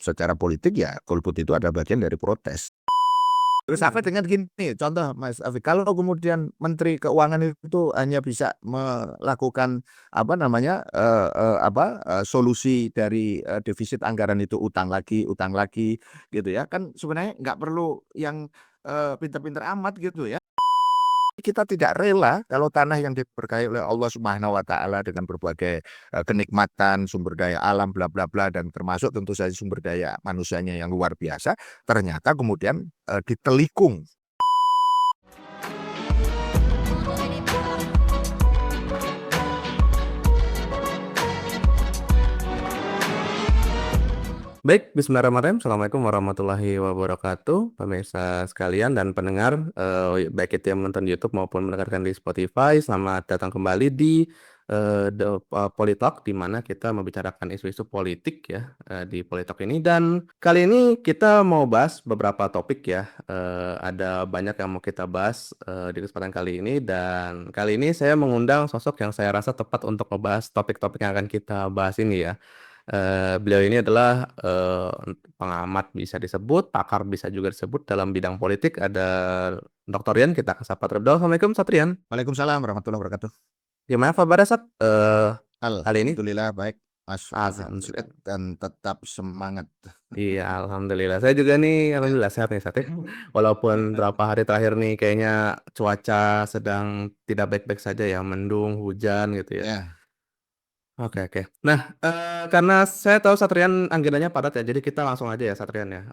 secara politik ya golput itu ada bagian dari protes. Terus sampai dengan gini, contoh Mas Afi, kalau kemudian Menteri Keuangan itu hanya bisa melakukan solusi dari defisit anggaran itu utang lagi gitu ya, kan sebenarnya nggak perlu yang pinter-pinter amat gitu ya. Kita tidak rela kalau tanah yang diberkahi oleh Allah Subhanahu wa taala dengan berbagai kenikmatan, sumber daya alam bla bla bla, dan termasuk tentu saja sumber daya manusianya yang luar biasa, ternyata kemudian ditelikung. Baik, bismillahirrahmanirrahim. Assalamualaikum warahmatullahi wabarakatuh, pemirsa sekalian dan pendengar, baik itu yang menonton YouTube maupun mendengarkan di Spotify. Selamat datang kembali di Politalk, di mana kita membicarakan isu-isu politik ya di Politalk ini. Dan kali ini kita mau bahas beberapa topik ya. Ada banyak yang mau kita bahas di kesempatan kali ini. Dan kali ini saya mengundang sosok yang saya rasa tepat untuk membahas topik-topik yang akan kita bahas ini ya. Beliau ini adalah pengamat bisa disebut, pakar bisa juga disebut dalam bidang politik. Ada Dr. Rian, kita akan sapa terlebih dahulu. Assalamualaikum, Dr. Rian. Waalaikumsalam warahmatullahi wabarakatuh. Gimana kabarnya, Sat? Kali ini? Alhamdulillah baik, Mas Afif, Alhamdulillah. dan tetap semangat. Iya, alhamdulillah. Saya juga nih, alhamdulillah sehat nih, Sat. Walaupun beberapa hari terakhir nih kayaknya cuaca sedang tidak baik-baik saja ya, mendung, hujan gitu ya. Ya, Oke, oke. Nah, karena saya tahu Satrian agendanya padat ya, jadi kita langsung aja ya Satrian ya.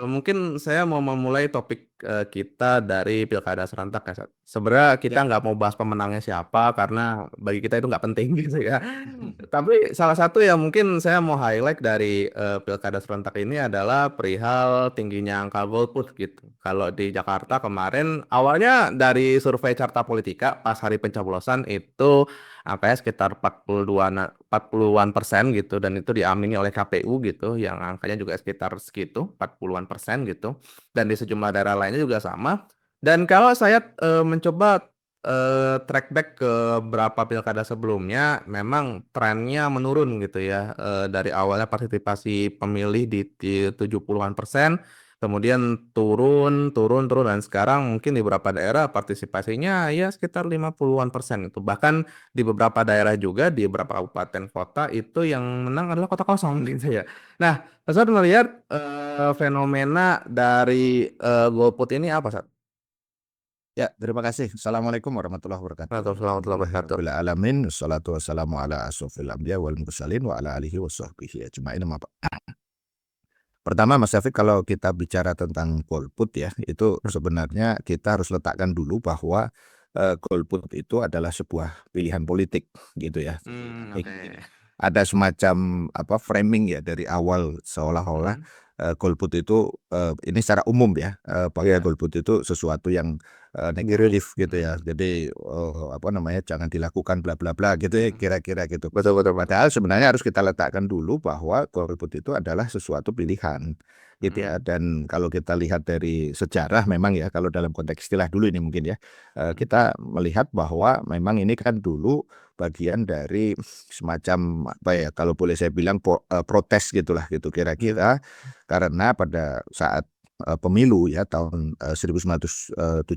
Mungkin saya mau memulai topik kita dari pilkada serentak ya. Sebenarnya kita nggak mau bahas pemenangnya siapa karena bagi kita itu nggak penting gitu ya. Tapi salah satu yang mungkin saya mau highlight dari pilkada serentak ini adalah perihal tingginya angka golput gitu. Kalau di Jakarta kemarin awalnya dari survei Carta Politika pas hari pencoblosan itu angkanya sekitar 40-an persen gitu, dan itu diamini oleh KPU gitu yang angkanya juga sekitar segitu 40-an persen gitu, dan di sejumlah daerah lainnya juga sama. Dan kalau saya mencoba track back ke beberapa pilkada sebelumnya, memang trennya menurun gitu ya. Dari awalnya partisipasi pemilih di 70-an persen, kemudian turun, turun, turun, dan sekarang mungkin di beberapa daerah partisipasinya ya sekitar 50-an persen itu. Bahkan di beberapa daerah juga, di beberapa kabupaten kota itu yang menang adalah kota kosong gitu ya. Nah, Ustaz melihat fenomena dari golput ini apa, Ustaz? ya, terima kasih. Assalamualaikum warahmatullahi wabarakatuh. Warahmatullahi wabarakatuh. Rabbil alamin, wassalatu wassalamu ala asrofil anbiya wal mursalin wa ala alihi wa sahbihi ajma'in. Pertama Mas Syafiq, kalau kita bicara tentang golput ya, itu sebenarnya kita harus letakkan dulu bahwa golput itu adalah sebuah pilihan politik gitu ya. Oke. Ada semacam framing ya dari awal, seolah-olah golput itu ini secara umum ya, bahwa golput itu sesuatu yang negatif gitu ya. Jadi jangan dilakukan bla bla bla gitu ya, kira-kira gitu. Betul, betul, betul. Padahal sebenarnya harus kita letakkan dulu bahwa golput itu adalah sesuatu pilihan gitu ya. Dan kalau kita lihat dari sejarah, memang ya, kalau dalam konteks istilah dulu ini mungkin ya, kita melihat bahwa memang ini kan dulu bagian dari semacam kalau boleh saya bilang protes gitulah gitu kira-kira, karena pada saat pemilu ya tahun 1971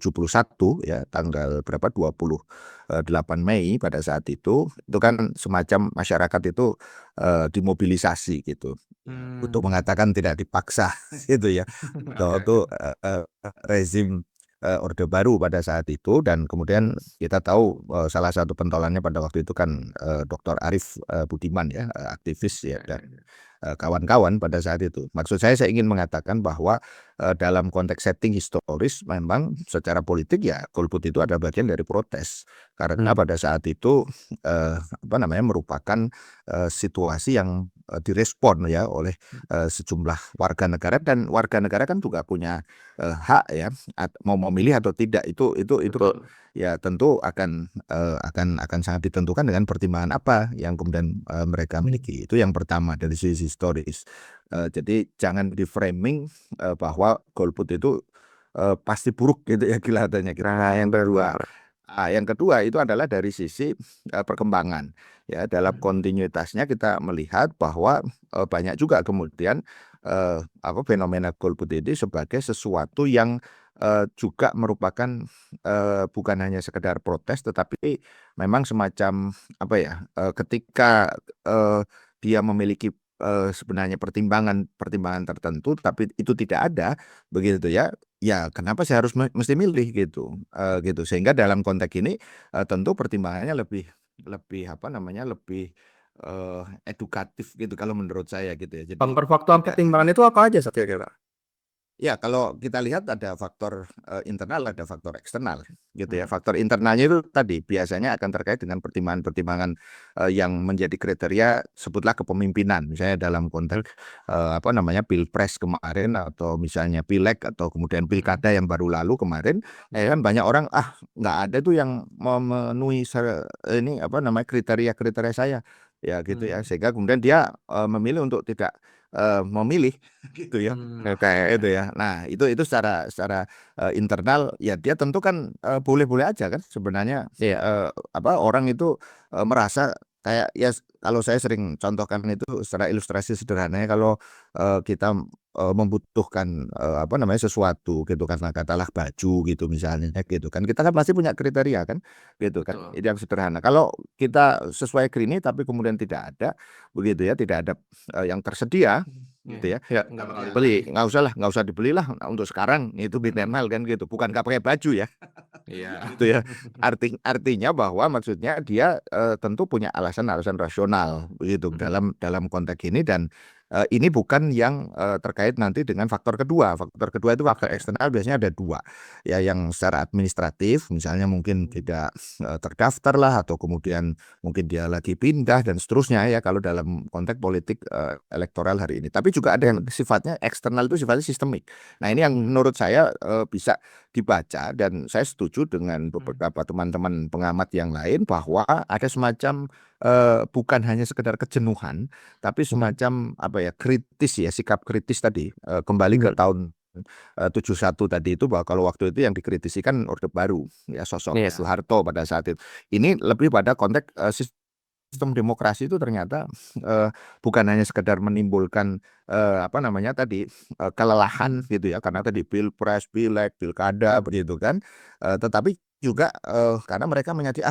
ya, tanggal berapa, 28 Mei pada saat itu kan semacam masyarakat itu dimobilisasi gitu untuk mengatakan tidak dipaksa gitu ya. Itu rezim Orde Baru pada saat itu, dan kemudian kita tahu salah satu pentolannya pada waktu itu kan Dr. Arif Budiman ya, aktivis ya, dan kawan-kawan pada saat itu. Maksud saya ingin mengatakan bahwa dalam konteks setting historis memang secara politik ya golput itu ada bagian dari protes, karena pada saat itu merupakan situasi yang direspon ya oleh sejumlah warga negara, dan warga negara kan juga punya hak ya, mau memilih atau tidak, itu ya tentu akan sangat ditentukan dengan pertimbangan apa yang kemudian mereka miliki. Itu yang pertama dari sisi historis. Jadi jangan di framing bahwa golput itu pasti buruk gitu ya kelihatannya. Nah, yang kedua itu adalah dari sisi perkembangan ya, dalam kontinuitasnya kita melihat bahwa banyak juga kemudian fenomena golput ini sebagai sesuatu yang juga merupakan bukan hanya sekedar protes, tetapi memang semacam ketika dia memiliki sebenarnya pertimbangan tertentu, tapi itu tidak ada begitu ya. Ya, kenapa saya harus mesti milih gitu, gitu. Sehingga dalam konteks ini tentu pertimbangannya lebih lebih edukatif gitu kalau menurut saya gitu ya. Jadi Faktor-faktor tidak. pertimbangan itu apa aja Sat kira-kira? Ya, kalau kita lihat ada faktor internal, ada faktor eksternal, gitu ya. Hmm. Faktor internalnya itu tadi biasanya akan terkait dengan pertimbangan-pertimbangan yang menjadi kriteria, sebutlah kepemimpinan, misalnya dalam konteks pilpres kemarin, atau misalnya pileg, atau kemudian pilkada yang baru lalu kemarin, kan banyak orang nggak ada tuh yang memenuhi kriteria-kriteria saya, ya gitu ya, sehingga kemudian dia memilih untuk tidak memilih gitu ya. Kayak itu ya. Nah, itu secara secara internal ya, dia tentu kan boleh-boleh aja kan sebenarnya, Iya. orang itu merasa kayak ya, kalau saya sering contohkan itu secara ilustrasi sederhananya, kalau kita membutuhkan sesuatu gitu kan, katakanlah baju gitu misalnya gitu kan, kita kan pasti punya kriteria kan gitu kan, Betul. itu yang sederhana. Kalau kita sesuai ini tapi kemudian tidak ada begitu ya, tidak ada yang tersedia gitu ya, Ya, nggak bakal dibeli. nggak usah dibelilah untuk sekarang, itu minimal kan gitu, bukan nggak pakai baju ya. Iya. Gitu ya. Artinya bahwa maksudnya dia tentu punya alasan-alasan rasional begitu dalam dalam konteks ini, dan ini bukan yang terkait nanti dengan faktor kedua. Faktor kedua itu faktor eksternal, biasanya ada dua ya, yang secara administratif misalnya mungkin tidak terdaftar lah, atau kemudian mungkin dia lagi pindah dan seterusnya ya, kalau dalam konteks politik elektoral hari ini. Tapi juga ada yang sifatnya eksternal, itu sifatnya sistemik. Nah, ini yang menurut saya bisa dibaca, dan saya setuju dengan beberapa teman-teman pengamat yang lain bahwa ada semacam bukan hanya sekedar kejenuhan, tapi semacam kritis ya, sikap kritis tadi, kembali ke tahun 71 tadi itu, bahwa kalau waktu itu yang dikritisi kan Orde Baru ya, sosok Iya. Soeharto pada saat itu. Ini lebih pada konteks sistem demokrasi itu ternyata bukan hanya sekedar menimbulkan kelelahan gitu ya, karena tadi pilpres, pileg, pilkada begitu kan, tetapi juga karena mereka menyadari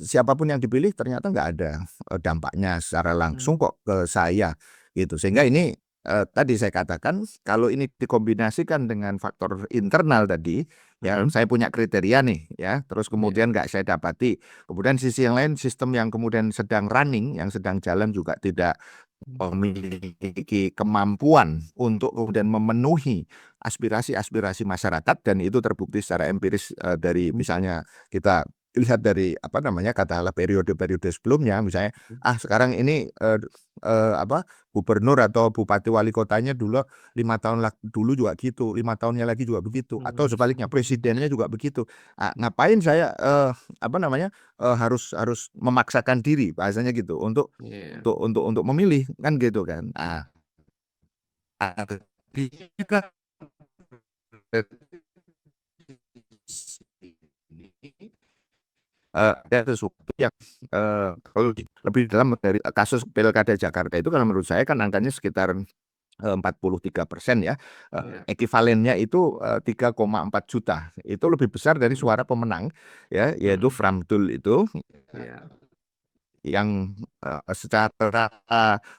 siapapun yang dipilih ternyata nggak ada dampaknya secara langsung kok ke saya gitu. Sehingga ini tadi saya katakan, kalau ini dikombinasikan dengan faktor internal tadi ya, saya punya kriteria nih ya, terus kemudian nggak saya dapati, kemudian sisi yang lain, sistem yang kemudian sedang running, yang sedang jalan juga tidak memiliki kemampuan untuk kemudian memenuhi aspirasi-aspirasi masyarakat, dan itu terbukti secara empiris dari misalnya kita lihat dari katakanlah periode-periode sebelumnya, misalnya sekarang ini gubernur atau bupati wali kotanya dulu 5 tahun dulu juga gitu, 5 tahunnya lagi juga begitu, atau sebaliknya presidennya juga begitu. Ngapain saya harus harus memaksakan diri, bahasanya gitu, untuk Iya. memilih kan gitu kan. Artinya kan ada sesuatu yang kalau lebih dalam dari kasus pilkada Jakarta itu, kalau menurut saya kan angkanya sekitar 43% ya, ekivalennya itu 3,4 juta, itu lebih besar dari suara pemenang ya, yaitu Framdul itu, Iya. yang secara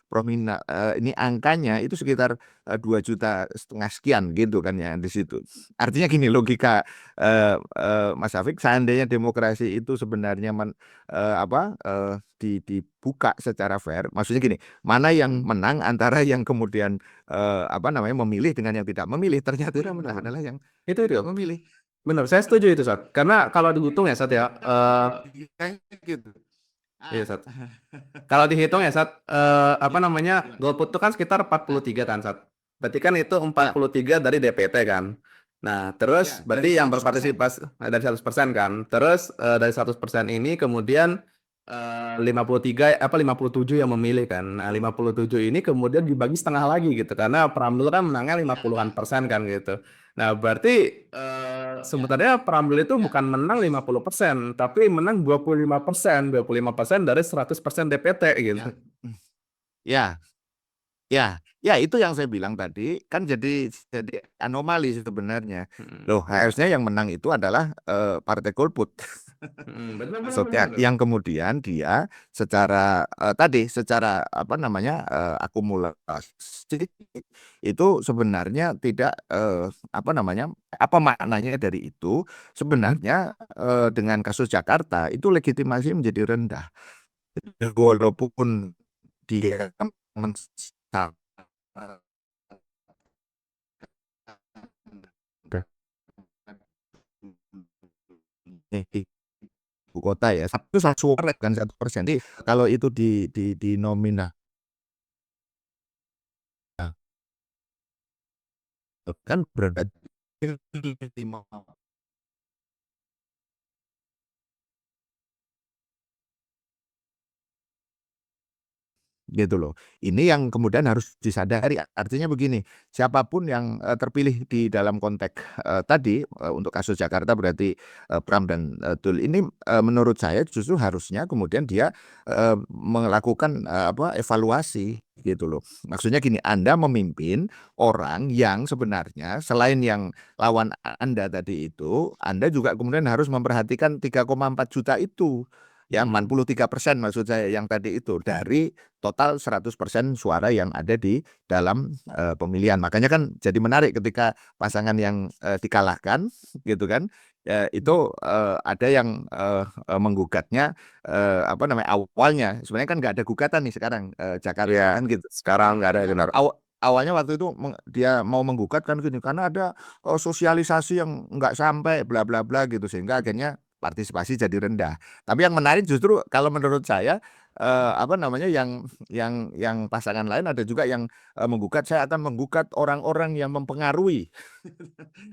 prominent ini angkanya itu sekitar 2,5 juta sekian gitu kan ya di situ. Artinya gini, logika Mas Afik, seandainya demokrasi itu sebenarnya dibuka secara fair, maksudnya gini, mana yang menang antara yang kemudian memilih dengan yang tidak memilih, ternyata yang menang adalah yang Itu. tidak memilih. Benar, saya setuju itu, Sat. Karena kalau dihitung ya, Sat ya, Gitu. iya, Sat. Kalau dihitung ya, Sat, golput itu kan sekitar 43 kan, Sat. Berarti kan itu 43 dari DPT kan. Nah, terus berarti yang berpartisipasi dari 100% kan. Terus dari 100% ini kemudian 57 yang memilih kan. Nah, 57 ini kemudian dibagi setengah lagi gitu. Karena Prambil kan menangnya 50-an% kan gitu. Nah, berarti sebenarnya Prambil itu bukan menang 50%, tapi menang 25%. 25% dari 100% DPT gitu. Ya, Ya, itu yang saya bilang tadi, kan jadi anomali sebenarnya. Mhm. Loh, harusnya yang menang itu adalah partai golput. Mhm, bener bener bener Maksudnya tuh. yang kemudian dia secara apa namanya akumulasi itu sebenarnya tidak apa namanya apa maknanya dari itu sebenarnya dengan kasus Jakarta itu legitimasi menjadi rendah walaupun dia mensalahkan ibu kota ya, itu satu suara kan 1%. Jadi kalau itu di nominal kan berarti gitu loh. Ini yang kemudian harus disadari. Artinya begini, siapapun yang terpilih di dalam konteks tadi untuk kasus Jakarta berarti Pram dan Tul ini menurut saya justru harusnya kemudian dia melakukan apa evaluasi gitu loh. Maksudnya gini, Anda memimpin orang yang sebenarnya selain yang lawan Anda tadi itu, Anda juga kemudian harus memperhatikan 3,4 juta itu. Ya, Mhm. 63% maksud saya yang tadi itu dari total 100% suara yang ada di dalam pemilihan. Makanya kan jadi menarik ketika pasangan yang dikalahkan gitu kan. Itu ada yang menggugatnya apa namanya awalnya sebenarnya kan nggak ada gugatan nih sekarang Jakarta Iya, kan gitu. sekarang nggak ada benar. Awalnya waktu itu dia mau menggugat kan gini karena ada sosialisasi yang nggak sampai bla bla bla gitu sehingga akhirnya partisipasi jadi rendah. Tapi yang menarik justru kalau menurut saya apa namanya yang pasangan lain ada juga yang menggugat saya akan menggugat orang-orang yang mempengaruhi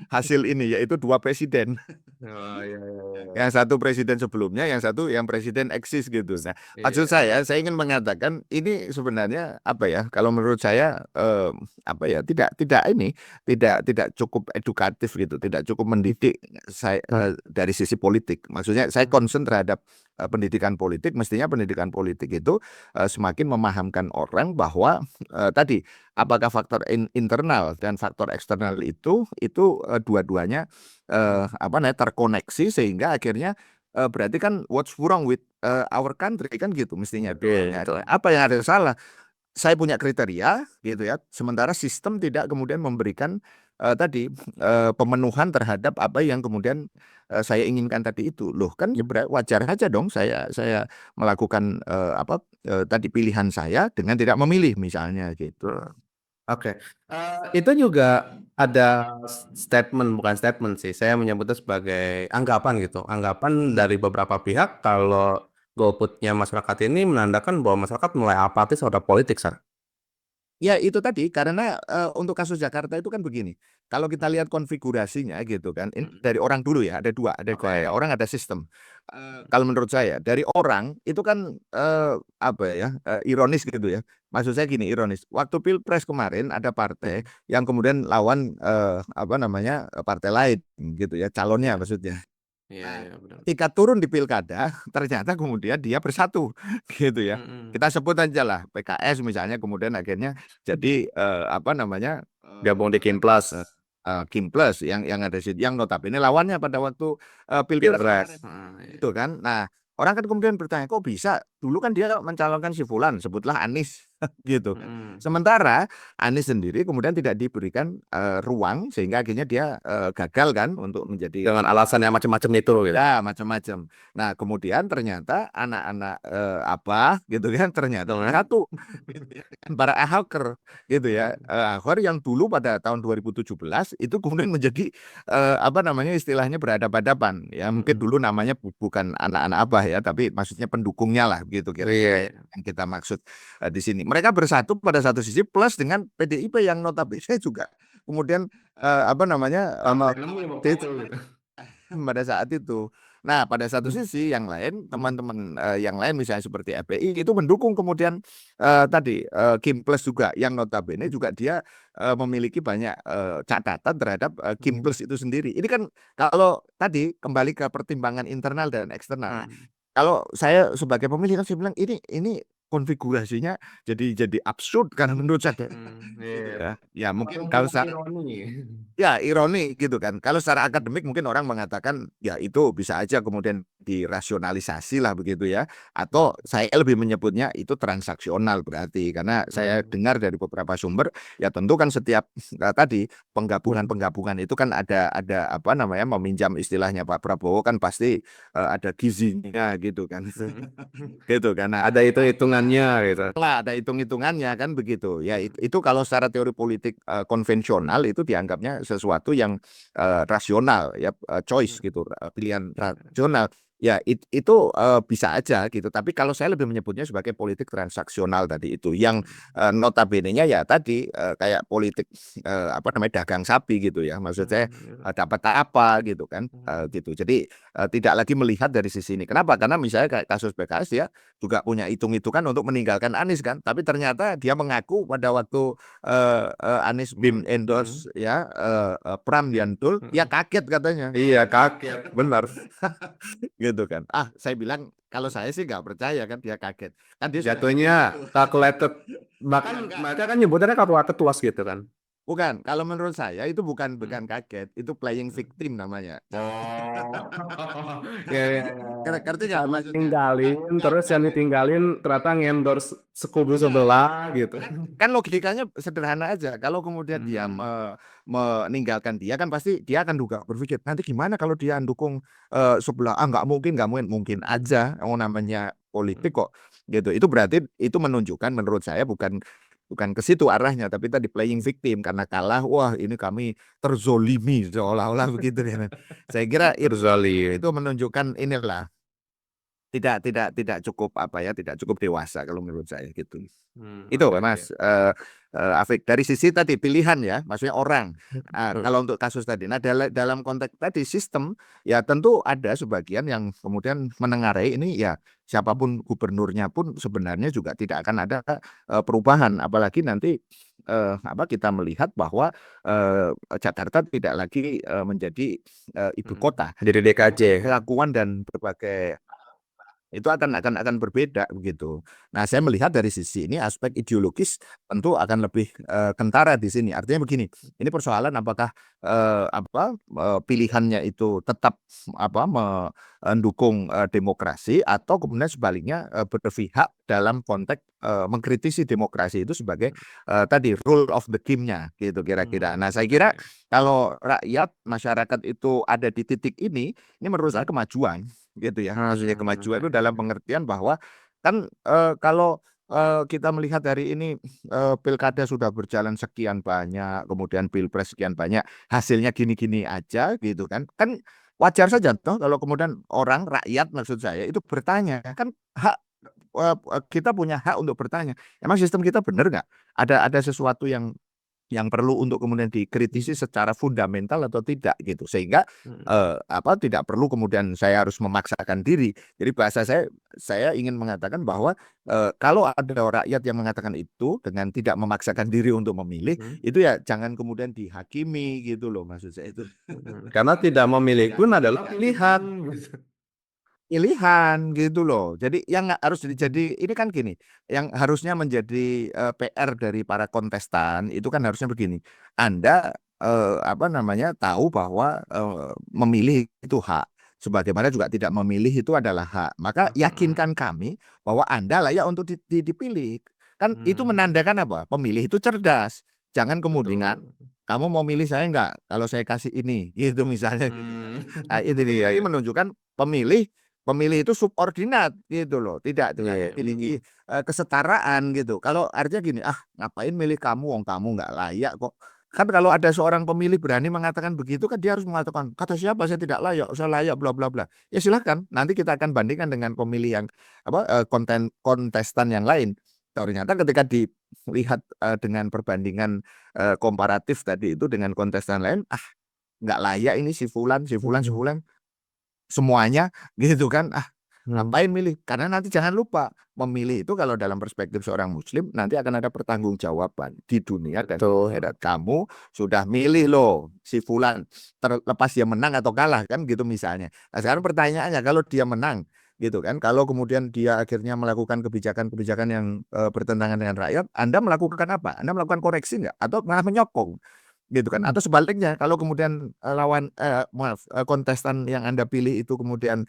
hasil ini yaitu dua presiden. Oh, iya iya iya. Yang satu presiden sebelumnya, yang satu yang presiden eksis gitu. Nah, maksud Iya. saya ingin mengatakan ini sebenarnya apa ya? Kalau menurut saya apa ya? Tidak cukup edukatif gitu, tidak cukup mendidik saya dari sisi politik. Maksudnya saya concern terhadap pendidikan politik. Mestinya pendidikan politik itu semakin memahamkan orang bahwa tadi apakah faktor internal dan faktor eksternal itu dua-duanya apa namanya terkoneksi sehingga akhirnya berarti kan what's wrong with our country kan gitu mestinya. Betul, Ya, betul. apa yang ada salah? Saya punya kriteria gitu ya. Sementara sistem tidak kemudian memberikan tadi pemenuhan terhadap apa yang kemudian saya inginkan tadi itu. Loh kan ya wajar aja dong saya melakukan apa tadi pilihan saya dengan tidak memilih misalnya gitu. Oke, itu juga ada statement bukan statement sih, saya menyebutnya sebagai anggapan gitu, anggapan dari beberapa pihak kalau golputnya masyarakat ini menandakan bahwa masyarakat mulai apatis terhadap politik, Sar. Ya itu tadi karena untuk kasus Jakarta itu kan begini. Kalau kita lihat konfigurasinya gitu kan, ini Mhm. dari orang dulu ya, ada dua, Oke. orang ada sistem. Kalau menurut saya dari orang itu kan apa ya ironis gitu ya. Maksud saya gini ironis. Waktu pilpres kemarin ada partai yang kemudian lawan apa namanya partai lain gitu ya calonnya Iya maksudnya. iya Nah, iya, benar. ketika turun di pilkada, ternyata kemudian dia bersatu, gitu ya. Mhm. Kita sebut aja lah PKS misalnya, kemudian akhirnya jadi apa namanya Gabung di Kimplas. Kim Plus yang ada yang notabene lawannya pada waktu pilpres Pilpres. kemarin, Heeh, iya. gitu kan. Nah, orang kan kemudian bertanya, kok bisa? Dulu kan dia mencalonkan si Fulan, sebutlah Anies, gitu kan. Mhm. Sementara Anies sendiri kemudian tidak diberikan ruang sehingga akhirnya dia gagal kan untuk menjadi Dengan alasan yang macam-macam itu gitu. ya macam-macam. Nah, kemudian ternyata anak-anak apa gitu kan ternyata satu para Ahoker gitu ya. Ahok yang dulu pada tahun 2017 itu kemudian menjadi apa namanya istilahnya berhadapan-hadapan. Ya mungkin Mhm. dulu namanya bukan anak-anak apa ya, tapi maksudnya pendukungnya lah gitu Iya kira-kira iya. yang kita maksud di sini. Mereka bersatu pada satu sisi plus dengan PDIP yang notabene juga kemudian apa namanya Sama nemu yang waktu itu gitu. pada saat itu. Nah, pada satu Mhm. sisi yang lain, teman-teman yang lain misalnya seperti FPI itu mendukung kemudian tadi Kim Plus juga yang notabene juga dia memiliki banyak catatan terhadap Kim Plus itu sendiri. Ini kan kalau tadi kembali ke pertimbangan internal dan eksternal. Nah, Mhm. kalau saya sebagai pemilih kan saya bilang ini konfigurasinya jadi absurd kan menurut saya. Iya. Ya mungkin Penuh kalau ironi. ya ironi gitu kan. Kalau secara akademik mungkin orang mengatakan ya itu bisa aja kemudian dirasionalisasi lah begitu ya. Atau saya lebih menyebutnya itu transaksional berarti karena saya dengar dari beberapa sumber ya tentu kan setiap tadi penggabungan itu kan ada apa namanya meminjam istilahnya Pak Prabowo kan pasti ada gizinya gitu kan. Gitu kan. Nah, Ada itu hitungannya gitu. lah ada hitung-hitungannya kan begitu ya itu kalau secara teori politik konvensional itu dianggapnya sesuatu yang rasional ya choice gitu pilihan rasional ya itu bisa aja gitu tapi kalau saya lebih menyebutnya sebagai politik transaksional tadi itu yang notabene-nya ya tadi kayak politik apa namanya dagang sapi gitu ya maksud saya dapat apa gitu kan gitu jadi tidak lagi melihat dari sisi ini kenapa karena misalnya kayak kasus PKS ya juga punya hitung-hitungan untuk meninggalkan Anies kan tapi ternyata dia mengaku pada waktu Anies BIM endorse ya Pram Yantul ya kaget katanya Iya, kaget, benar. gitu kan saya bilang kalau saya sih nggak percaya kan dia kaget kan dia sudah Jatuhnya calculated. Bahkan mereka kan nyebutnya calculated loss gitu kan. bukan kalau menurut saya itu bukan kaget itu playing victim namanya Oh, ya, ya, ngerti nggak maksudnya tinggalin, terus yang ditinggalin ternyata ngendorse sekubu sebelah gitu. kan logikanya sederhana aja kalau kemudian dia meninggalkan dia kan pasti dia akan juga berpikir nanti gimana kalau dia dukung sebelah nggak mungkin mungkin aja namanya politik kok gitu itu berarti itu menunjukkan menurut saya bukan bukan ke situ arahnya tapi tadi playing victim karena kalah wah ini kami terzolimi seolah-olah begitu ya saya kira Berzalim. itu menunjukkan inilah tidak cukup apa ya tidak cukup dewasa kalau menurut saya gitu. Itu Oke, oke. Mas Afik dari sisi tadi pilihan ya maksudnya orang Hmm, kalau untuk kasus tadi nah dalam konteks tadi sistem ya tentu ada sebagian yang kemudian menengarai ini ya siapapun gubernurnya pun sebenarnya juga tidak akan ada perubahan apalagi nanti apa kita melihat bahwa Jakarta tidak lagi menjadi ibu kota Jadi DKJ. kelakuan dan berbagai itu akan berbeda begitu. Nah, saya melihat dari sisi ini aspek ideologis tentu akan lebih kentara di sini. Artinya begini, ini persoalan apakah pilihannya itu tetap mendukung demokrasi atau kemudian sebaliknya berpihak dalam konteks mengkritisi demokrasi itu sebagai tadi rule of the game-nya gitu kira-kira. Nah, saya kira kalau rakyat masyarakat itu ada di titik ini menurut saya kemajuan gitu ya maksudnya kemajuan itu dalam pengertian bahwa kan kalau kita melihat hari ini pilkada sudah berjalan sekian banyak kemudian pilpres sekian banyak hasilnya gini-gini aja gitu kan wajar saja toh kalau kemudian orang rakyat maksud saya itu bertanya kan hak kita punya hak untuk bertanya emang sistem kita benar nggak ada sesuatu yang perlu untuk kemudian dikritisi secara fundamental atau tidak gitu sehingga tidak perlu kemudian saya harus memaksakan diri jadi bahasa saya ingin mengatakan bahwa kalau ada rakyat yang mengatakan itu dengan tidak memaksakan diri untuk memilih itu ya jangan kemudian dihakimi gitu loh maksud saya itu Karena tidak memilih pun adalah pilihan. pilihan gitu loh. Jadi yang harus jadi ini kan gini, yang harusnya menjadi PR dari para kontestan itu kan harusnya begini. Anda apa namanya tahu bahwa memilih itu hak. Sebagaimana juga tidak memilih itu adalah hak. Maka yakinkan kami bahwa Anda layak untuk dipilih. Kan itu menandakan apa? Pemilih itu cerdas. Jangan kemudian kamu mau milih saya enggak kalau saya kasih ini gitu misalnya. Nah, itu dia. Ini menunjukkan pemilih pemilih itu subordinat gitu loh, tidak memiliki kesetaraan gitu. Kalau artinya gini, ngapain milih kamu, wong kamu nggak layak kok. Kan kalau ada seorang pemilih berani mengatakan begitu kan dia harus mengatakan kata siapa saya tidak layak, saya layak bla bla bla. Ya silahkan, nanti kita akan bandingkan dengan pemilih yang kontestan yang lain. Ternyata ketika dilihat dengan perbandingan komparatif tadi itu dengan kontestan lain, nggak layak ini si fulan semuanya gitu kan ngapain milih karena nanti jangan lupa memilih itu kalau dalam perspektif seorang muslim nanti akan ada pertanggungjawaban di dunia dan di Betul. akhirat kamu sudah milih loh si fulan terlepas dia menang atau kalah kan gitu misalnya nah sekarang pertanyaannya kalau dia menang gitu kan. Kalau kemudian dia akhirnya melakukan kebijakan-kebijakan yang bertentangan dengan rakyat, Anda melakukan apa? Anda melakukan koreksi nggak? Atau malah menyokong, gitu kan? Atau sebaliknya, kalau kemudian kontestan yang Anda pilih itu kemudian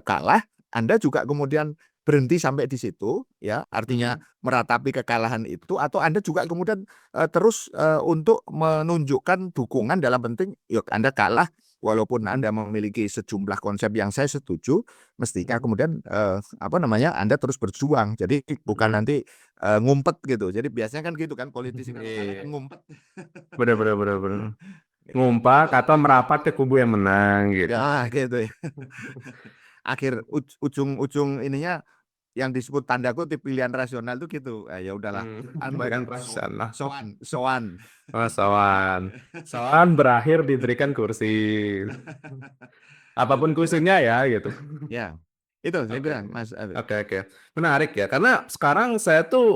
kalah, Anda juga kemudian berhenti sampai di situ, ya, artinya meratapi kekalahan itu, atau Anda juga kemudian terus untuk menunjukkan dukungan dalam penting, yuk Anda kalah, walaupun Anda memiliki sejumlah konsep yang saya setuju, mestinya kemudian apa namanya, Anda terus berjuang. Jadi bukan nanti ngumpet gitu. Jadi biasanya kan gitu kan, politisi kalau kalah kan Iya. ngumpet. Bener bener bener bener. Ngumpat atau merapat ke kubu yang menang gitu. Ya gitu ya. Akhir ujung-ujung ininya yang disebut tanda kutip pilihan rasional tuh gitu. Ya udahlah. Berikan perasaan lah. Soan, soan. Oh, Sawan. Sawan berakhir diberikan kursi. Apapun kursinya ya gitu. Ya, itu saya Oke. bilang Mas Afif. Oke oke. Menarik ya, karena sekarang saya tuh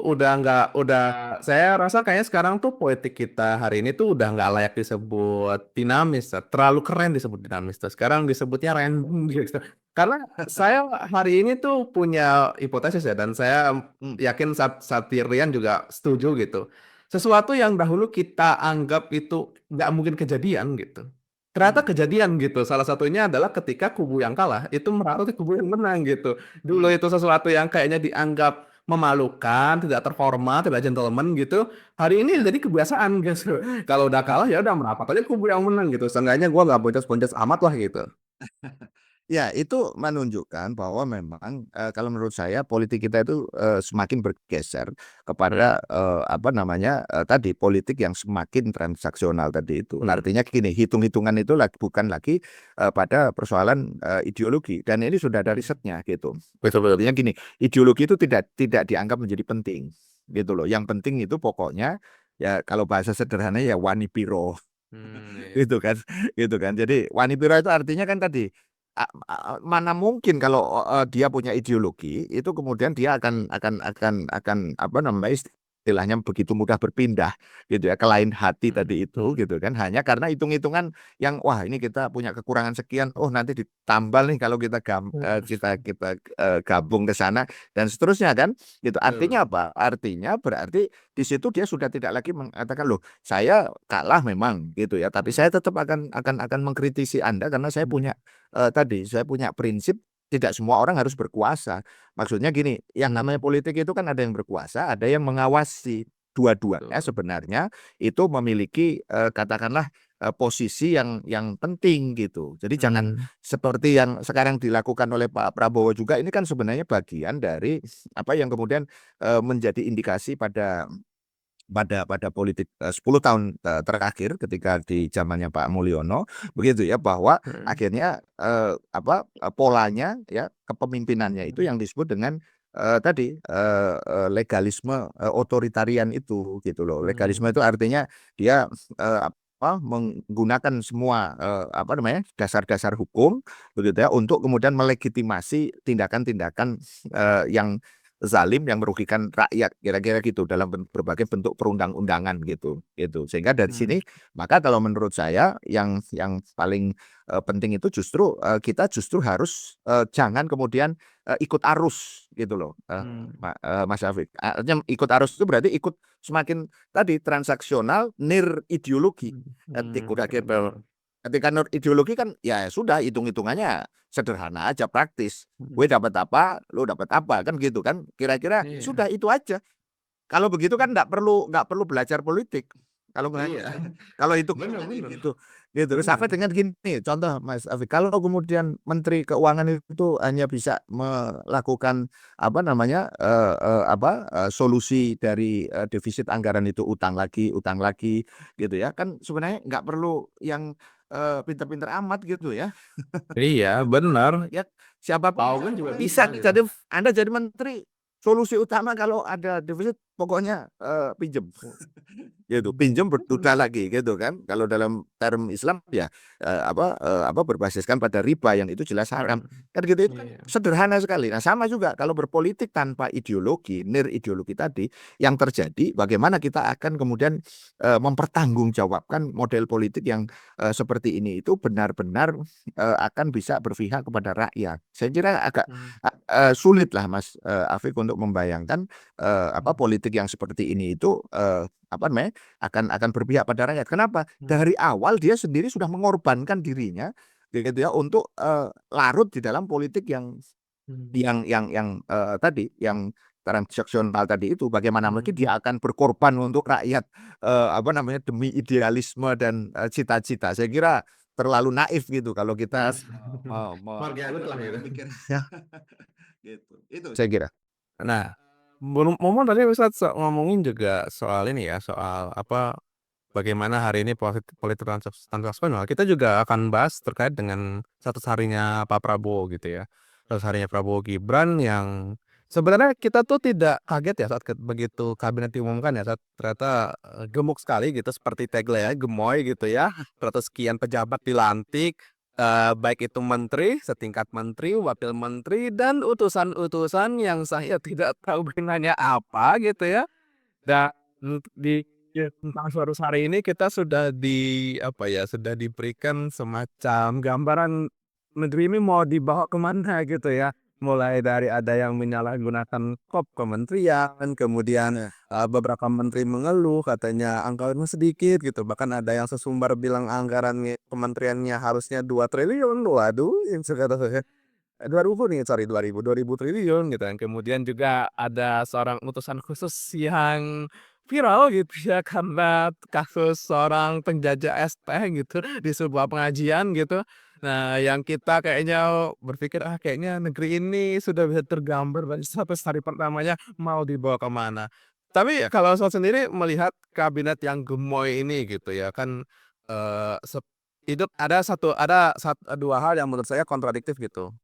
saya rasa kayaknya sekarang tuh politik kita hari ini tuh udah nggak layak disebut dinamis, ya. Terlalu keren disebut dinamis. Tuh. Sekarang disebutnya random gitu. Karena saya hari ini tuh punya hipotesis ya, dan saya yakin Satirian juga setuju gitu. Sesuatu yang dahulu kita anggap itu nggak mungkin kejadian gitu. Ternyata kejadian gitu. Salah satunya adalah ketika kubu yang kalah itu merauti kubu yang menang gitu. Dulu itu sesuatu yang kayaknya dianggap memalukan, tidak terhormat, tidak gentleman gitu. Hari ini jadi kebiasaan gitu. Kalau udah kalah ya udah merapat aja kubu yang menang gitu. Seenggaknya gua nggak boncos-boncos amat lah gitu. Ya, itu menunjukkan bahwa memang kalau menurut saya politik kita itu semakin bergeser kepada apa namanya tadi politik yang semakin transaksional tadi itu. Artinya gini, hitung-hitungan itu bukan lagi pada persoalan ideologi, dan ini sudah ada risetnya gitu. Betul betul. Artinya gini, ideologi itu tidak dianggap menjadi penting gitu loh. Yang penting itu pokoknya ya kalau bahasa sederhananya ya wani piro Iya. gitu kan, gitu kan. Jadi wani piro itu artinya kan tadi mana mungkin kalau dia punya ideologi itu kemudian dia akan apa namanya istilahnya begitu mudah berpindah gitu ya ke lain hati tadi itu gitu kan, hanya karena hitung-hitungan yang wah ini kita punya kekurangan sekian, oh nanti ditambal nih kalau kita gabung ke sana dan seterusnya kan gitu. Artinya apa? Artinya berarti di situ dia sudah tidak lagi mengatakan loh saya kalah memang gitu ya, tapi saya tetap akan mengkritisi Anda karena saya punya tadi saya punya prinsip tidak semua orang harus berkuasa. Maksudnya gini, yang namanya politik itu kan ada yang berkuasa, ada yang mengawasi. Dua-duanya sebenarnya itu memiliki katakanlah posisi yang penting gitu. Jadi jangan seperti yang sekarang dilakukan oleh Pak Prabowo juga, ini kan sebenarnya bagian dari apa yang kemudian menjadi indikasi pada politik 10 tahun terakhir ketika di zamannya Pak Mulyono begitu ya, bahwa akhirnya polanya ya kepemimpinannya itu yang disebut dengan tadi legalisme otoritarian itu gitu loh. Legalisme itu artinya dia menggunakan semua apa namanya dasar-dasar hukum begitu ya untuk kemudian melegitimasi tindakan-tindakan yang zalim yang merugikan rakyat kira-kira gitu dalam berbagai bentuk perundang-undangan gitu sehingga dari sini maka kalau menurut saya yang paling penting itu justru kita justru harus jangan kemudian ikut arus gitu loh Mas Afif. Artinya ikut arus itu berarti ikut semakin tadi transaksional nir ideologi. Ketika nur ideologi kan ya sudah hitung-hitungannya sederhana aja praktis. Gue dapat apa, lo dapat apa kan gitu kan. Kira-kira sudah itu aja. Kalau begitu kan nggak perlu belajar politik. Kalau kalau itu gitu. Gitu. Terus sampai dengan gini, contoh Mas Afi, kalau kemudian Menteri Keuangan itu hanya bisa melakukan apa namanya solusi dari defisit anggaran itu utang lagi gitu ya, kan sebenarnya nggak perlu yang pinter-pinter amat gitu ya. Iya, benar. Ya siapapun Tahu kan juga bisa bisa gitu. jadi Anda jadi menteri. Solusi utama kalau ada defisit pokoknya pinjem. Gitu, pinjam Hmm. bertunda lagi gitu kan. Kalau dalam term Islam ya berbasiskan pada riba yang itu jelas haram. Kan gitu itu kan Iya. sederhana sekali. Nah, sama juga kalau berpolitik tanpa ideologi, ideologi tadi yang terjadi bagaimana kita akan kemudian mempertanggungjawabkan model politik yang seperti ini itu benar-benar akan bisa berpihak kepada rakyat. Saya kira agak Hmm. sulit lah Mas Afik untuk membayangkan politik yang seperti ini itu akan berpihak pada rakyat. Kenapa? Hmm. Dari awal dia sendiri sudah mengorbankan dirinya gitu ya untuk larut di dalam politik yang Hmm. tadi yang transaksional tadi itu bagaimana mungkin Hmm. dia akan berkorban untuk rakyat demi idealisme dan cita-cita. Saya kira terlalu naif gitu kalau kita Margaret lah gitu. memikirnya gitu. Itu saya kira. Nah, momen tadi Ustadz ngomongin juga soal ini ya, soal apa, bagaimana hari ini politik transaksional, kita juga akan bahas terkait dengan 100 harinya Pak Prabowo gitu ya. 100 harinya Prabowo Gibran yang sebenarnya kita tuh tidak kaget ya saat begitu kabinet diumumkan ya, saat ternyata, gemuk sekali gitu seperti tagline ya, gemoy gitu ya, 100 sekian pejabat dilantik, baik itu menteri, setingkat menteri, wakil menteri, dan utusan-utusan yang saya tidak tahu gunanya apa gitu ya. Dan di tentang suatu hari ini kita sudah apa ya, sudah diberikan semacam gambaran negeri ini mau dibawa kemana gitu ya. Mulai dari ada yang menyalahgunakan kementerian, kemudian, Nah, beberapa menteri mengeluh katanya anggarannya sedikit gitu, bahkan ada yang sesumbar bilang anggarannya kementeriannya harusnya 2 triliun, waduh yang kata saya 2000 nih, sorry 2000 triliun gitu kan. Kemudian juga ada seorang utusan khusus yang viral gitu ya karena kasus seorang penjajah es teh gitu di sebuah pengajian gitu. Nah, yang kita kayaknya berpikir, "Ah, kayaknya negeri ini sudah bisa tergambar dari 100 hari pertamanya mau dibawa ke mana." Tapi kalau saya sendiri melihat kabinet yang gemoy ini gitu ya kan, eee, sep hidup ada 2 hal yang menurut saya kontradiktif gitu.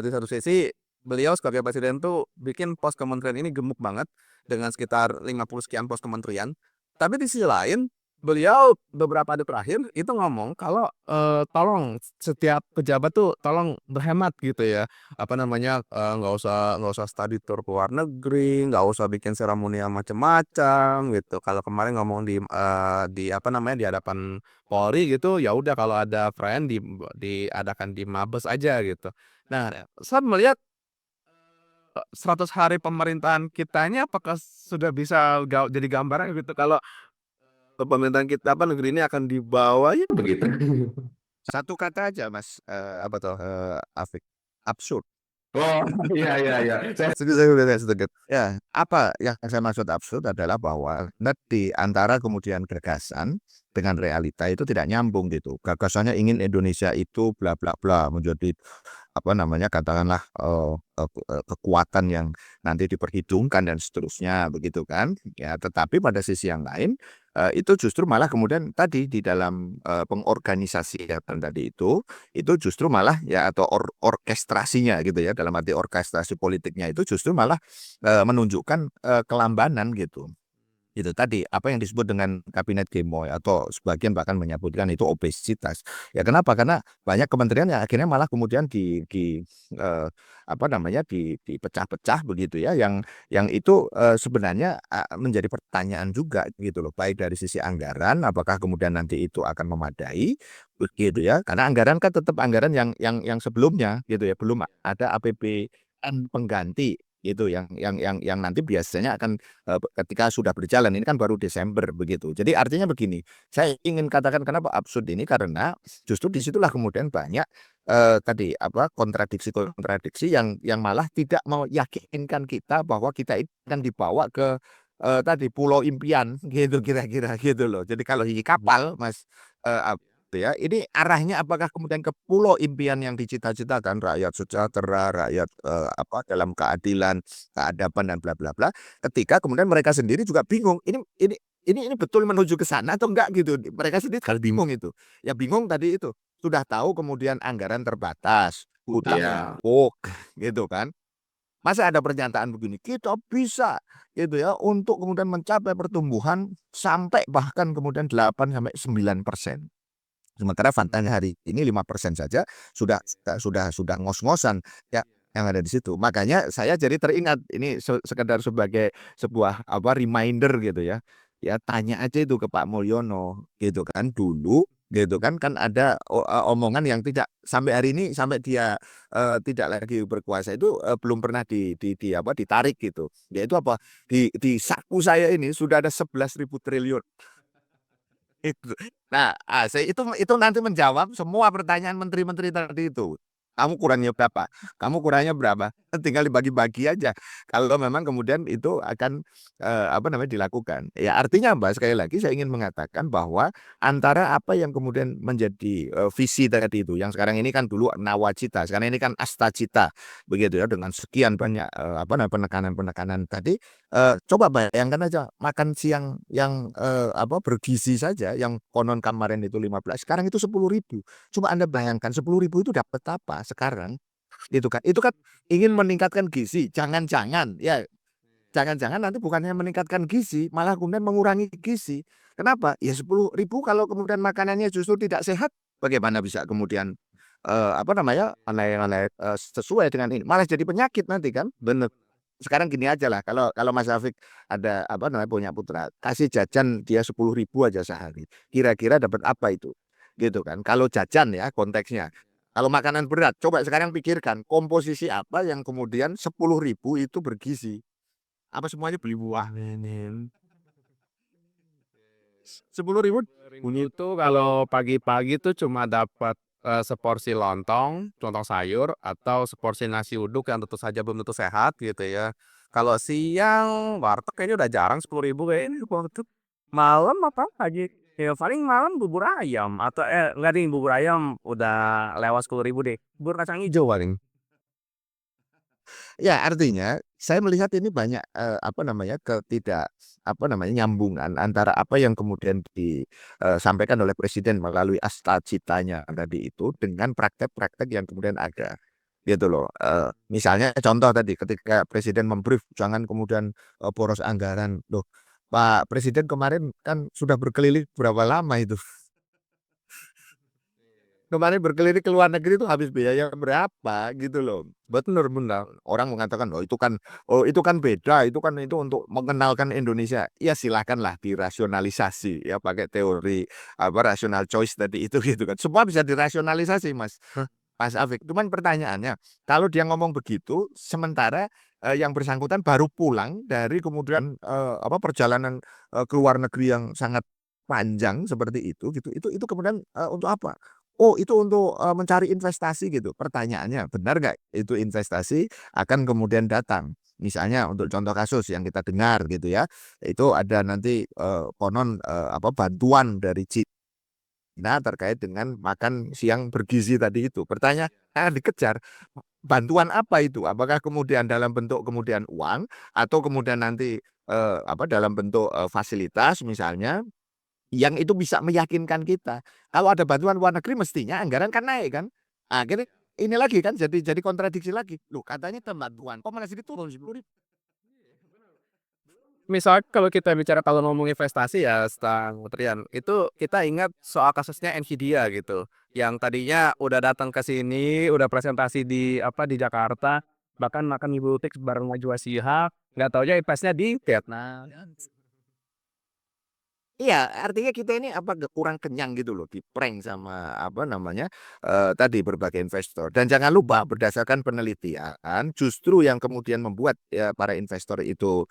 Di satu sisi beliau sebagai presiden tuh bikin pos kementerian ini gemuk banget dengan sekitar 50 sekian pos kementerian. Tapi di sisi lain beliau beberapa hari terakhir itu ngomong kalau, tolong setiap pejabat tuh tolong berhemat gitu ya, apa namanya, nggak usah study tour ke luar negeri, nggak usah bikin seremoni yang macem-macem gitu. Kalau kemarin ngomong di apa namanya, di hadapan Polri gitu, ya udah kalau ada perayaan diadakan di Mabes aja gitu. Nah, saya melihat, 100 hari pemerintahan kita ini apakah sudah bisa jadi gambaran gitu kalau pemerintahan kita apa, negeri ini akan dibawa ya begitu. satu kata aja Mas Afik, absurd. Oh, iya iya iya. Saya setuju. Ya, apa yang saya maksud absurd adalah bahwa di antara kemudian gagasan dengan realita itu tidak nyambung gitu. Gagasannya ingin Indonesia itu bla bla bla menjadi katakanlah kekuatan yang nanti diperhitungkan dan seterusnya begitu kan. Ya, tetapi pada sisi yang lain itu justru malah kemudian tadi di dalam pengorganisasian tadi itu justru malah ya atau orkestrasinya gitu ya dalam arti orkestrasi politiknya itu justru malah menunjukkan kelambanan gitu. Itu tadi apa yang disebut dengan kabinet gemoy atau sebagian bahkan menyebutkan itu obesitas. Ya kenapa? Karena banyak kementerian yang akhirnya malah kemudian eh, dipecah-pecah begitu ya yang itu sebenarnya menjadi pertanyaan juga gitu loh. Baik dari sisi anggaran apakah kemudian nanti itu akan memadai begitu ya. Karena anggaran kan tetap anggaran yang sebelumnya gitu ya. Belum ada APBN pengganti gitu yang nanti biasanya akan ketika sudah berjalan ini kan baru Desember begitu. Jadi artinya begini, saya ingin katakan kenapa absurd ini karena justru disitulah kemudian banyak tadi kontradiksi-kontradiksi yang malah tidak meyakinkan kita bahwa kita ini akan dibawa ke tadi pulau impian gitu kira-kira gitu loh. Jadi kalau di kapal Mas ya ini arahnya apakah kemudian ke pulau impian yang dicita-citakan rakyat sejahtera, rakyat dalam keadilan, keadaban dan bla bla bla. Ketika kemudian mereka sendiri juga bingung, ini betul menuju ke sana atau enggak gitu. Mereka sendiri kalau bingung itu. Ya bingung tadi itu. Sudah tahu kemudian anggaran terbatas, hutang Iya. numpuk gitu kan. Masa ada pernyataan begini, kita bisa gitu ya untuk kemudian mencapai pertumbuhan sampai bahkan kemudian 8 sampai 9%. Sementara faktanya hari ini 5% saja sudah ngos-ngosan ya yang ada di situ. Makanya saya jadi teringat ini sekedar sebagai sebuah reminder gitu ya. Ya tanya aja itu ke Pak Mulyono gitu kan dulu gitu kan ada omongan yang tidak sampai hari ini sampai dia tidak lagi berkuasa itu belum pernah ditarik gitu. Yaitu apa? Di saku saya ini sudah ada 11.000 triliun. Itu. Nah, itu nanti menjawab semua pertanyaan menteri-menteri tadi itu. Kamu kurangnya berapa? Kamu kurangnya berapa? Tinggal dibagi-bagi aja. Kalau memang kemudian itu akan dilakukan. Ya artinya Mbak sekali lagi saya ingin mengatakan bahwa antara apa yang kemudian menjadi visi tadi itu, yang sekarang ini kan dulu nawacita, sekarang ini kan astacita, begitu ya dengan sekian banyak penekanan-penekanan tadi. Coba bayangkan aja makan siang yang bergizi saja yang konon kemarin itu 15, sekarang itu 10.000. Coba Anda bayangkan 10.000 itu dapat apa sekarang? Gitu kan. Itu kan ingin meningkatkan gizi, jangan-jangan nanti bukannya meningkatkan gizi, malah kemudian mengurangi gizi. Kenapa? Ya 10.000 kalau kemudian makanannya justru tidak sehat, bagaimana bisa kemudian sesuai dengan ini, malah jadi penyakit nanti kan. Bener. Sekarang gini aja lah, kalau kalau Mas Afik ada punya putra, kasih jajan dia 10.000 aja sehari. Kira-kira dapat apa itu? Gitu kan. Kalau jajan ya konteksnya. Kalau makanan berat, coba sekarang pikirkan komposisi apa yang kemudian 10.000 itu bergizi. Apa semuanya beli buah? 10.000 Bunyi tuh kalau pagi-pagi tuh cuma dapat, seporsi lontong sayur atau seporsi nasi uduk yang tentu saja belum tentu sehat gitu ya. Kalau siang warteg kayaknya udah jarang 10.000 kayaknya warteg. Malam apa pagi? Ya paling malam bubur ayam atau enggak ding, bubur ayam udah lewat 10.000 deh, bubur kacang ijo paling. Ya, artinya saya melihat ini banyak nyambungan antara apa yang kemudian disampaikan oleh presiden melalui astacitanya tadi itu dengan praktek-praktek yang kemudian ada. Gitu loh. Misalnya contoh tadi ketika presiden membrief jangan kemudian boros anggaran. Loh, Pak Presiden kemarin kan sudah berkeliling berapa lama itu? Kemarin berkeliling ke luar negeri itu habis biaya berapa gitu loh. Benar benar. Orang mengatakan oh itu kan beda, itu untuk mengenalkan Indonesia. Ya silakanlah dirasionalisasi ya pakai teori rational choice tadi itu gitu kan. Semua bisa dirasionalisasi, Mas. Mas Afik. Cuman pertanyaannya, kalau dia ngomong begitu sementara yang bersangkutan baru pulang dari kemudian perjalanan ke luar negeri yang sangat panjang seperti itu gitu. Itu kemudian untuk apa? Oh itu untuk mencari investasi gitu. Pertanyaannya benar nggak itu investasi akan kemudian datang? Misalnya untuk contoh kasus yang kita dengar gitu ya, itu ada nanti konon bantuan dari Cina terkait dengan makan siang bergizi tadi itu. Pertanyaan dikejar, bantuan apa itu? Apakah kemudian dalam bentuk kemudian uang atau kemudian nanti dalam bentuk fasilitas misalnya yang itu bisa meyakinkan kita. Kalau ada bantuan luar negeri mestinya anggaran kan naik kan. Akhirnya ini lagi kan jadi kontradiksi lagi. Loh katanya bantuan, kok malah jadi turun 10.000. Misal kalau kita bicara kalau ngomong investasi ya Kang Trian, itu kita ingat soal kasusnya Nvidia gitu, yang tadinya udah datang ke sini, udah presentasi di Jakarta, bahkan makan mie butik bareng Najwa Shihab, nggak taunya investnya di Vietnam. Iya, artinya kita ini kurang kenyang gitu loh, di-prank sama tadi berbagai investor. Dan jangan lupa berdasarkan penelitian, justru yang kemudian membuat ya para investor itu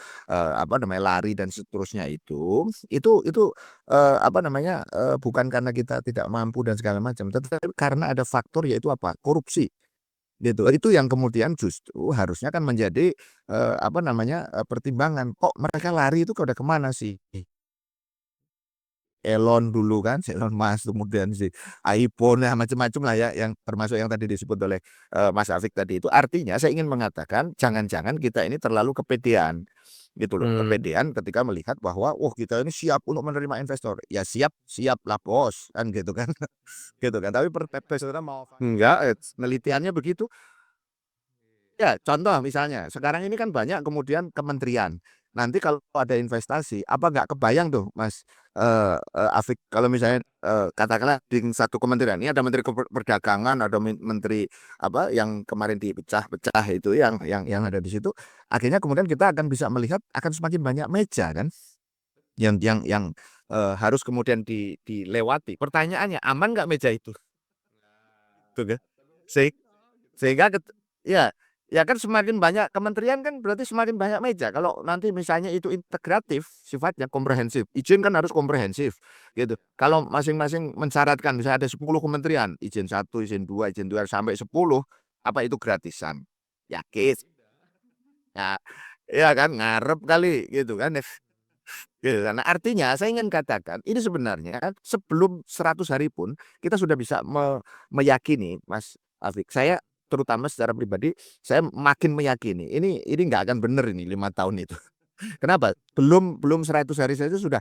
lari dan seterusnya itu bukan karena kita tidak mampu dan segala macam, tetapi karena ada faktor yaitu korupsi. Gitu. Itu yang kemudian justru harusnya kan menjadi pertimbangan. Kok mereka lari itu udah kemana sih? Elon dulu kan, si Elon Musk, kemudian si iPhone, ya macam-macam lah ya, yang termasuk yang tadi disebut oleh Mas Afik tadi itu. Artinya saya ingin mengatakan, jangan-jangan kita ini terlalu kepedean, gitu loh, Mmm. kepedean ketika melihat bahwa, wah kita ini siap untuk menerima investor. Ya siap, siap lah bos, kan gitu kan, gitu kan. Tapi investornya mau enggak, penelitiannya begitu. Ya, contoh misalnya, sekarang ini kan banyak kemudian kementerian. Nanti kalau ada investasi, apa nggak kebayang tuh, Mas Afik, kalau misalnya katakanlah di satu kementerian ini ada menteri perdagangan, ada menteri apa yang kemarin dipecah-pecah itu yang ada di situ, akhirnya kemudian kita akan bisa melihat akan semakin banyak meja kan, yang harus kemudian dilewati. Pertanyaannya, aman nggak meja itu? Tuh kan? Se- Sehingga ya ya kan semakin banyak kementerian kan berarti semakin banyak meja. Kalau nanti misalnya itu integratif, sifatnya komprehensif, izin kan harus komprehensif gitu. Kalau masing-masing mensyaratkan misalnya ada 10 kementerian, izin satu, izin dua sampai 10, apa itu gratisan? Yakin? Ya, ya kan ngarep kali gitu kan. Gitu. Nah, artinya saya ingin katakan ini sebenarnya sebelum 100 hari pun kita sudah bisa meyakini, Mas Afik. Saya terutama secara pribadi saya makin meyakini ini nggak akan benar ini 5 tahun itu. Kenapa? Belum belum 100 hari saja sudah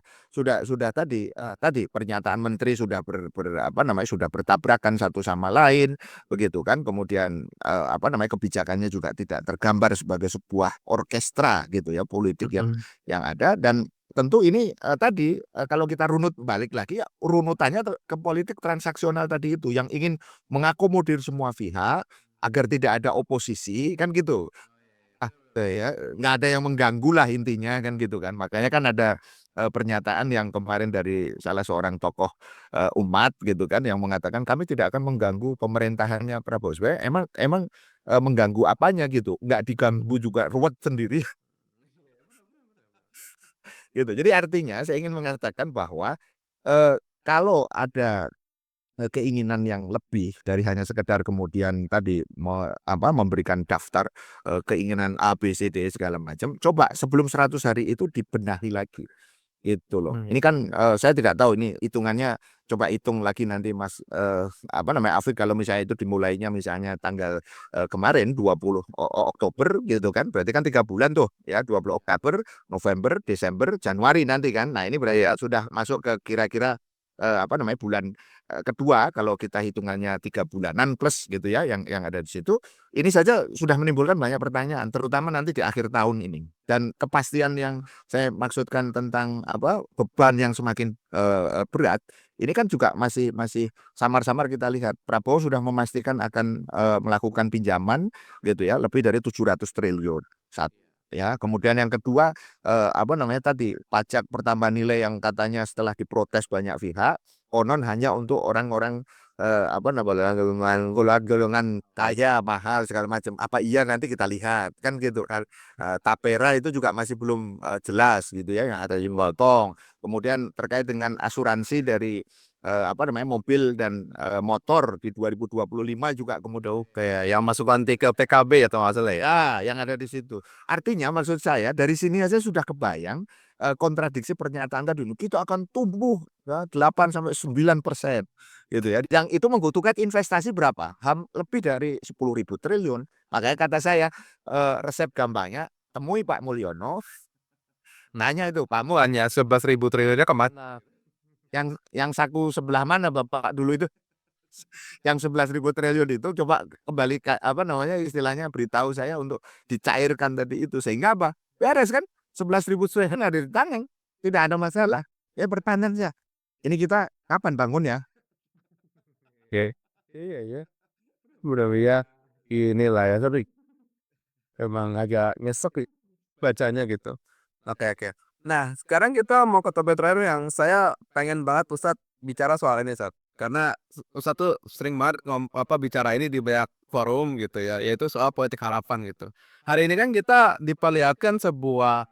tadi pernyataan menteri sudah apa namanya sudah bertabrakan satu sama lain begitu kan. Kemudian apa namanya kebijakannya juga tidak tergambar sebagai sebuah orkestra gitu ya politik Mhm. yang ada. Dan tentu ini tadi kalau kita runut balik lagi ya, runutannya ke politik transaksional tadi itu yang ingin mengakomodir semua pihak agar tidak ada oposisi kan gitu. Ya, nggak ada yang mengganggu lah intinya kan gitu kan. Makanya kan ada pernyataan yang kemarin dari salah seorang tokoh umat gitu kan yang mengatakan kami tidak akan mengganggu pemerintahannya Prabowo. Sebenarnya emang emang mengganggu apanya gitu. Nggak diganggu juga ruwet sendiri gitu. Jadi artinya saya ingin mengatakan bahwa kalau ada keinginan yang lebih dari hanya sekedar kemudian tadi memberikan daftar keinginan A, B, C, D segala macam. Coba sebelum 100 hari itu dibenahi lagi. Itu loh. Mmm. Ini kan saya tidak tahu ini hitungannya coba hitung lagi nanti Mas apa namanya Afrik kalau misalnya itu dimulainya misalnya tanggal kemarin 20 Oktober gitu kan. Berarti kan 3 bulan tuh ya 20 Oktober, November, Desember, Januari nanti kan. Nah, ini berarti ya sudah masuk ke kira-kira apa namanya bulan kedua kalau kita hitungannya 3 bulanan plus gitu ya yang ada di situ. Ini saja sudah menimbulkan banyak pertanyaan terutama nanti di akhir tahun ini. Dan kepastian yang saya maksudkan tentang apa beban yang semakin berat ini kan juga masih masih samar-samar kita lihat Prabowo sudah memastikan akan melakukan pinjaman gitu ya lebih dari 700 triliun satu ya. Kemudian yang kedua apa namanya tadi pajak pertambahan nilai yang katanya setelah diprotes banyak pihak konon hanya untuk orang-orang apa namanya golongan kaya mahal segala macam. Apa iya nanti kita lihat kan gitu kan. Tapera itu juga masih belum jelas gitu ya yang ada di Motong. Kemudian terkait dengan asuransi dari apa namanya mobil dan motor di 2025 juga kemudian Kayak yang masuk nanti ke PKB atau nggak salah ya? yang ada di situ. Artinya maksud saya dari sini aja sudah kebayang kontradiksi pernyataan tadi kita akan tumbuh ya, 8 sampai 9% gitu ya. Yang itu membutuhkan investasi berapa? Lebih dari 10.000 triliun. Makanya kata saya resep gampangnya temui Pak Mulyono, nanya itu Pak Mul, Hanya 11.000 triliunnya ke mana? yang saku sebelah mana Bapak dulu itu yang 11.000 triliun itu coba kembali apa namanya istilahnya beritahu saya untuk dicairkan tadi itu sehingga apa beres kan 11.000 triliun ada di tangan tidak ada masalah ya pertahanan saja ini kita kapan bangun ya. Oke. Iya ya, mudah-mudahan inilah ya, tapi emang agak nyesek sih bacanya gitu. Oke oke. Nah, sekarang kita mau ke topik terakhir yang saya pengen banget Ustadz bicara soal ini, Ustadz. Karena Ustadz tuh sering banget bicara ini di banyak forum gitu ya, yaitu soal politik harapan gitu. Hari ini kan kita diperlihatkan sebuah,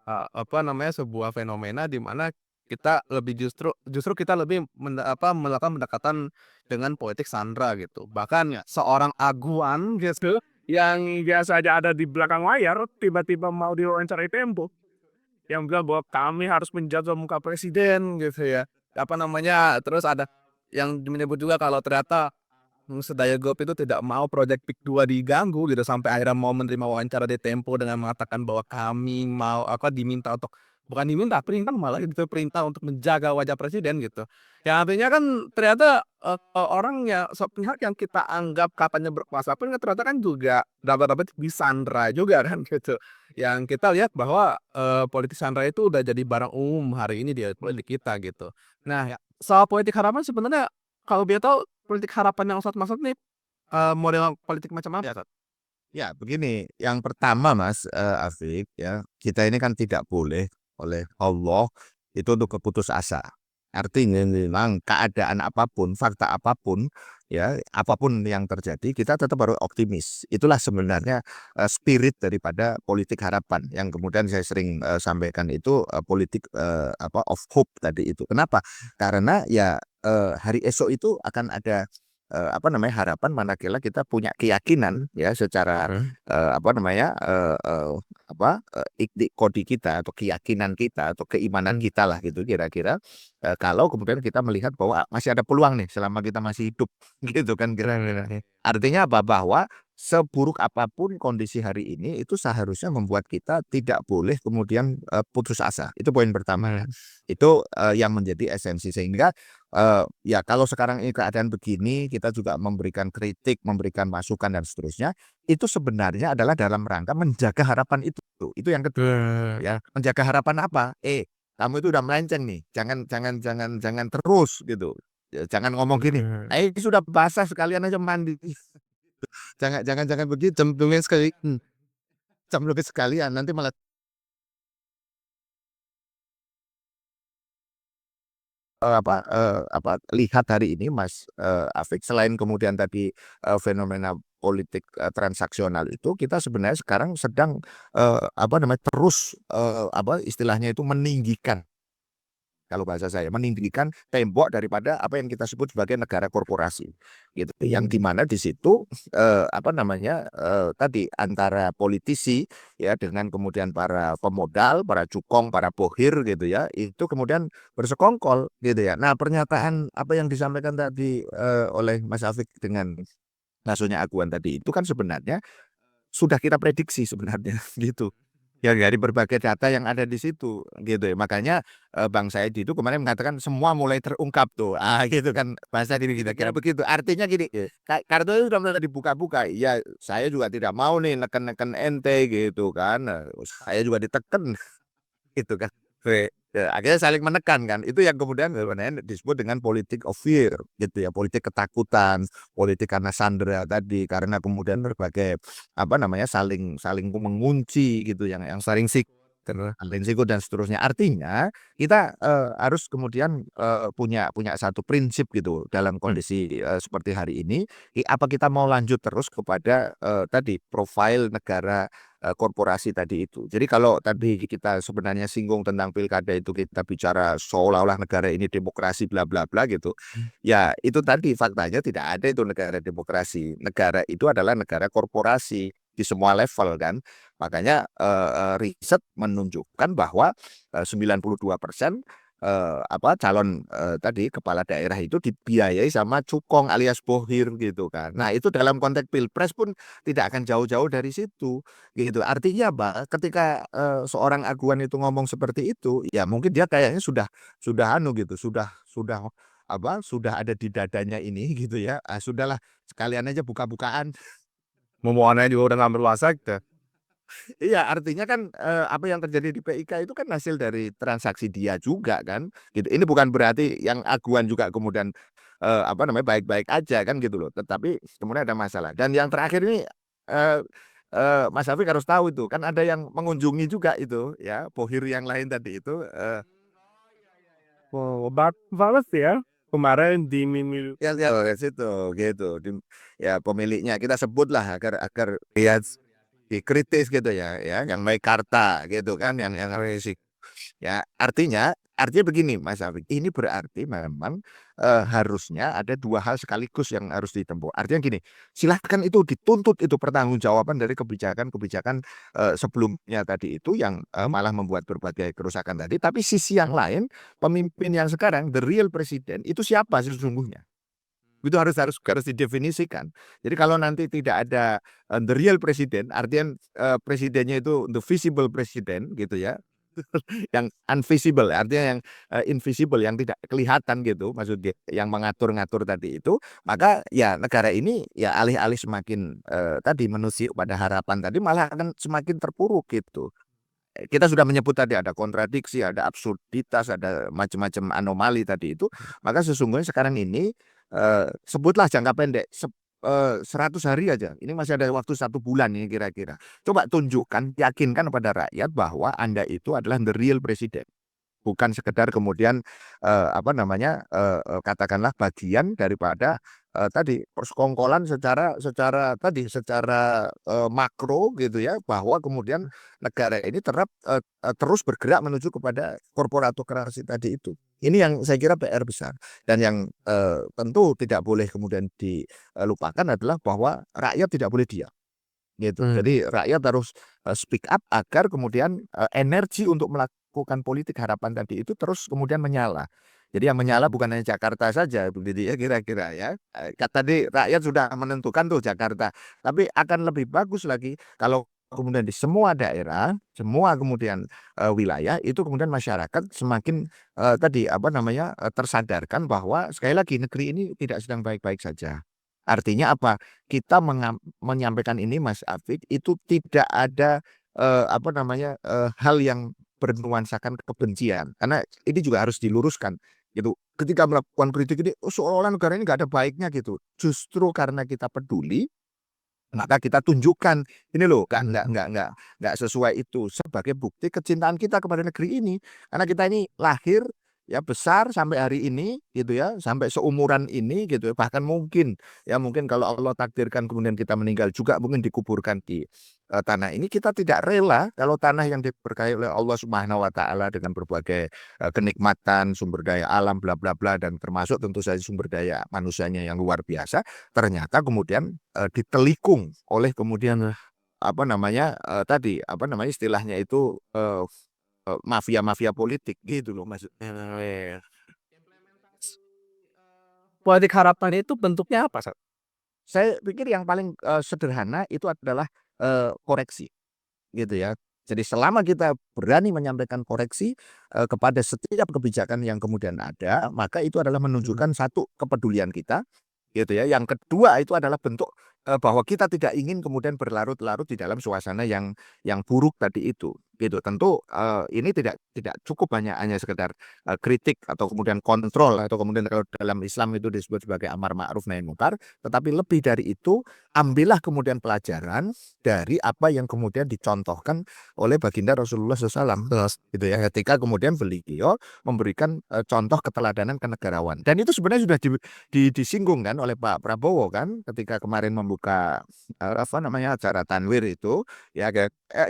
sebuah fenomena di mana kita lebih justru justru kita lebih melakukan pendekatan dengan politik sandera gitu. Bahkan seorang Aguan gitu, yang biasanya ada di belakang layar, tiba-tiba mau diwawancarai Tempo yang bilang bahwa kami harus menjaga muka presiden gitu ya. Terus ada yang menyebut juga kalau ternyata Sedaya Group itu tidak mau Project Peak 2 diganggu gitu sampai akhirnya mau menerima wawancara di Tempo dengan mengatakan bahwa kami mau diminta untuk bukan diminta, perintah malah gitu, perintah untuk menjaga wajah presiden gitu. Yang artinya kan ternyata, orang ya pihak yang kita anggap katanya berkuasa pun ternyata kan juga dalam tanda petik disandra juga kan gitu. Yang kita lihat bahwa, politik sandra itu udah jadi barang umum hari ini di politik kita gitu. Nah, ya soal politik harapan sebenarnya kalau boleh tahu politik harapan yang Ustadz maksud nih, model politik macam apa ya, Ustadz? Ya begini, yang pertama Mas, Afiq ya, kita ini kan tidak boleh oleh Allah itu untuk berputus asa. Artinya memang keadaan apapun, fakta apapun, ya, apapun yang terjadi kita tetap harus optimis. Itulah sebenarnya, spirit daripada politik harapan yang kemudian saya sering, sampaikan itu, politik, of hope tadi itu. Kenapa? Karena ya, hari esok itu akan ada, harapan manakala kita punya keyakinan ya secara Oke. iktikodi kita atau keyakinan kita atau keimanan kita lah gitu kira-kira, kalau kemudian kita melihat bahwa masih ada peluang nih selama kita masih hidup gitu kan Bener kira-kira. bener, iya. Artinya apa? Bahwa seburuk apapun kondisi hari ini itu seharusnya membuat kita tidak boleh kemudian, putus asa. Itu poin pertama ya. Mmm. Itu, yang menjadi esensi sehingga, ya kalau sekarang ini keadaan begini kita juga memberikan kritik, memberikan masukan dan seterusnya, itu sebenarnya adalah dalam rangka menjaga harapan itu. Itu yang kedua Bener. ya. Menjaga harapan apa? Kamu itu udah melenceng nih, jangan terus gitu. Jangan ngomong gini, Bener. sudah basah sekalian aja mandi." Jangan begitu, Cemplungin sekali cemplungin sekalian nanti malah, lihat hari ini Mas, Afiq selain kemudian tadi, fenomena politik, transaksional itu kita sebenarnya sekarang sedang, terus, istilahnya itu meninggikan. Kalau bahasa saya, meninggikan tembok daripada apa yang kita sebut sebagai negara korporasi, gitu. Yang di mana di situ, tadi antara politisi ya dengan kemudian para pemodal, para cukong, para bohir gitu ya, itu kemudian bersekongkol gitu ya. Nah, pernyataan apa yang disampaikan tadi, oleh Mas Afiq dengan maksudnya akuan tadi itu kan sebenarnya sudah kita prediksi sebenarnya gitu. Ya dari berbagai data yang ada di situ gitu ya. Makanya, Bang Said itu kemarin mengatakan semua mulai terungkap tuh, gitu kan bahasa diri kita kira begitu. Artinya gini, kartu itu sudah mulai dibuka-buka, ya saya juga tidak mau nih neken-neken ente gitu kan, saya juga diteken gitu kan. Akhirnya saling menekan kan, itu yang kemudian sebenarnya disebut dengan politik of fear gitu ya, politik ketakutan, politik karena sandera tadi, karena kemudian berbagai saling saling mengunci gitu yang saling saling sikut dan seterusnya. Artinya kita, harus kemudian, punya satu prinsip gitu dalam kondisi, seperti hari ini, apa kita mau lanjut terus kepada, tadi profil negara, korporasi tadi itu. Jadi kalau tadi kita sebenarnya singgung tentang pilkada itu kita bicara seolah-olah negara ini demokrasi bla bla bla gitu. Ya itu tadi faktanya tidak ada itu negara demokrasi. Negara itu adalah negara korporasi di semua level kan. Makanya, riset menunjukkan bahwa, 92% calon, tadi kepala daerah itu dibiayai sama cukong alias bohir gitu kan. Nah itu dalam konteks pilpres pun tidak akan jauh-jauh dari situ, gitu. Artinya apa, ketika, seorang aguan itu ngomong seperti itu, ya mungkin dia kayaknya sudah gitu, sudah ada di dadanya ini gitu ya, sudahlah sekalian aja buka-bukaan. Momongannya juga udah ngambil luasa gitu. Iya, artinya kan, apa yang terjadi di PIK itu kan hasil dari transaksi dia juga kan, gitu. Ini bukan berarti yang aguan juga kemudian, baik-baik aja kan gitu loh, tetapi kemudian ada masalah. Dan yang terakhir ini, eee Mas Hafik harus tahu itu, kan ada yang mengunjungi juga itu ya, bohir yang lain tadi itu, Oh, banget sih ya, kemarin di Mimi ya ke situ, gitu. Ya pemiliknya kita sebutlah agar dia dikritis gitu ya, yang Meikarta gitu kan, yang risik. Ya, artinya begini Mas Hafik, ini berarti memang, harusnya ada 2 hal sekaligus yang harus ditempuh. Artinya gini, silahkan itu dituntut itu pertanggungjawaban dari kebijakan-kebijakan, sebelumnya tadi itu yang, malah membuat berbagai kerusakan tadi, tapi sisi yang lain, pemimpin yang sekarang, the real president itu siapa sesungguhnya? Itu harus didefinisikan. Jadi kalau nanti tidak ada, the real president, artian, presidennya itu the visible president gitu ya. yang invisible, artinya yang invisible, yang tidak kelihatan gitu, maksudnya yang mengatur-ngatur tadi itu, maka ya negara ini ya alih-alih semakin tadi menuju pada harapan tadi malah akan semakin terpuruk gitu. Kita sudah menyebut tadi ada kontradiksi, ada absurditas, ada macam-macam anomali tadi itu, maka sesungguhnya sekarang ini sebutlah jangka pendek 100 hari aja. Ini masih ada waktu 1 bulan ini kira-kira. Coba tunjukkan, yakinkan pada rakyat bahwa Anda itu adalah the real president. Bukan sekedar kemudian apa namanya katakanlah bagian daripada tadi persekongkolan secara makro gitu ya, bahwa kemudian negara ini terus bergerak menuju kepada korporatokrasi tadi itu. Ini yang saya kira PR besar, dan yang tentu tidak boleh kemudian dilupakan adalah bahwa rakyat tidak boleh diam gitu. Jadi rakyat harus speak up agar kemudian energi untuk melakukan politik harapan tadi itu terus kemudian menyala. Jadi yang menyala bukan hanya Jakarta saja, begitu ya kira-kira ya. Tadi rakyat sudah menentukan tuh Jakarta, tapi akan lebih bagus lagi kalau kemudian di semua daerah, semua kemudian wilayah itu kemudian masyarakat semakin tadi apa namanya tersadarkan bahwa sekali lagi negeri ini tidak sedang baik-baik saja. Artinya apa? Kita menyampaikan ini Mas Afik itu tidak ada apa namanya hal yang bernuansakan kebencian, karena ini juga harus diluruskan gitu. Ketika melakukan kritik ini seolah-olah negara ini nggak ada baiknya gitu. Justru karena kita peduli, maka kita tunjukkan ini loh kan nggak sesuai itu sebagai bukti kecintaan kita kepada negeri ini, karena kita ini lahir ya besar sampai hari ini gitu ya, sampai seumuran ini gitu ya, bahkan mungkin kalau Allah takdirkan kemudian kita meninggal juga mungkin dikuburkan di tanah ini, kita tidak rela kalau tanah yang diberkahi oleh Allah Subhanahu Wa Taala dengan berbagai kenikmatan sumber daya alam bla bla bla, dan termasuk tentu saja sumber daya manusianya yang luar biasa, ternyata kemudian ditelikung oleh kemudian apa namanya tadi apa namanya istilahnya itu mafia-mafia politik gitu loh maksudnya. Politik harapan itu bentuknya apa, Sat? Saya pikir yang paling sederhana itu adalah koreksi gitu ya. Jadi selama kita berani menyampaikan koreksi kepada setiap kebijakan yang kemudian ada, maka itu adalah menunjukkan satu kepedulian kita gitu ya. Yang kedua itu adalah bentuk bahwa kita tidak ingin kemudian berlarut-larut di dalam suasana yang buruk tadi itu gitu. Tentu ini tidak cukup hanya sekedar kritik atau kemudian kontrol, atau kemudian kalau dalam Islam itu disebut sebagai amar ma'ruf nahi munkar, tetapi lebih dari itu ambillah kemudian pelajaran dari apa yang kemudian dicontohkan oleh baginda Rasulullah SAW gitu ya, ketika kemudian beliau memberikan contoh keteladanan kenegarawan, dan itu sebenarnya sudah disinggung kan oleh Pak Prabowo kan ketika kemarin membuka apa namanya acara Tanwir itu ya,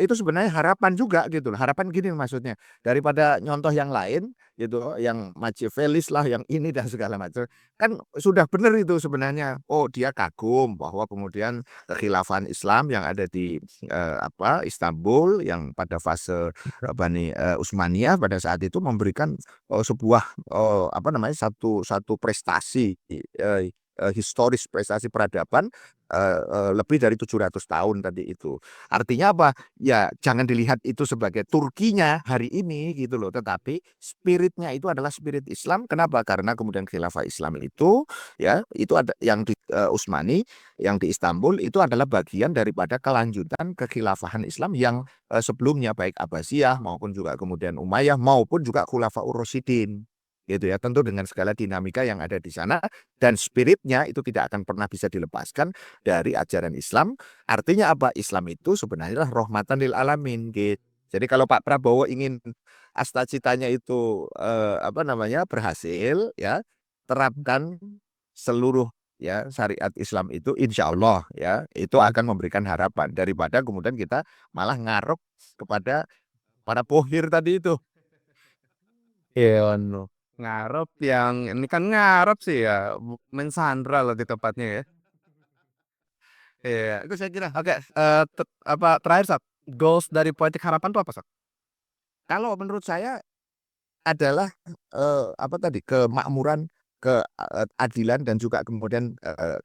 itu sebenarnya harapan juga gitu loh. Harapan gini maksudnya, daripada nyontoh yang lain gitu, yang Machiavellis lah, yang ini dan segala macam, kan sudah benar itu sebenarnya. Oh, dia kagum bahwa kemudian kekhilafan Islam yang ada di Istanbul yang pada fase Bani Utsmaniyah pada saat itu memberikan sebuah apa namanya satu prestasi historis, prestasi peradaban lebih dari 700 tahun tadi itu. Artinya apa? Ya jangan dilihat itu sebagai Turkinya hari ini gitu loh, tetapi spiritnya itu adalah spirit Islam. Kenapa? Karena kemudian khilafah Islam itu ya itu ada yang di Utsmani, yang di Istanbul itu adalah bagian daripada kelanjutan kekhilafahan Islam yang sebelumnya, baik Abbasiyah maupun juga kemudian Umayyah maupun juga Khulafaur Rasyidin gitu ya, tentu dengan segala dinamika yang ada di sana, dan spiritnya itu tidak akan pernah bisa dilepaskan dari ajaran Islam. Artinya apa? Islam itu sebenarnya rahmatan lil alamin gitu. Jadi kalau Pak Prabowo ingin astacitanya itu apa namanya berhasil ya, terapkan seluruh ya syariat Islam itu, insya Allah ya itu akan memberikan harapan, daripada kemudian kita malah ngarep kepada para pohir tadi itu. Iya, ngarep yang ini kan ngarep sih ya, mensandra lebih tepatnya ya. Iya, Itu saya kira. oke, apa terakhir, Sat, goals dari politik harapan itu apa, Sat? Kalau menurut saya adalah apa tadi kemakmuran, keadilan dan juga kemudian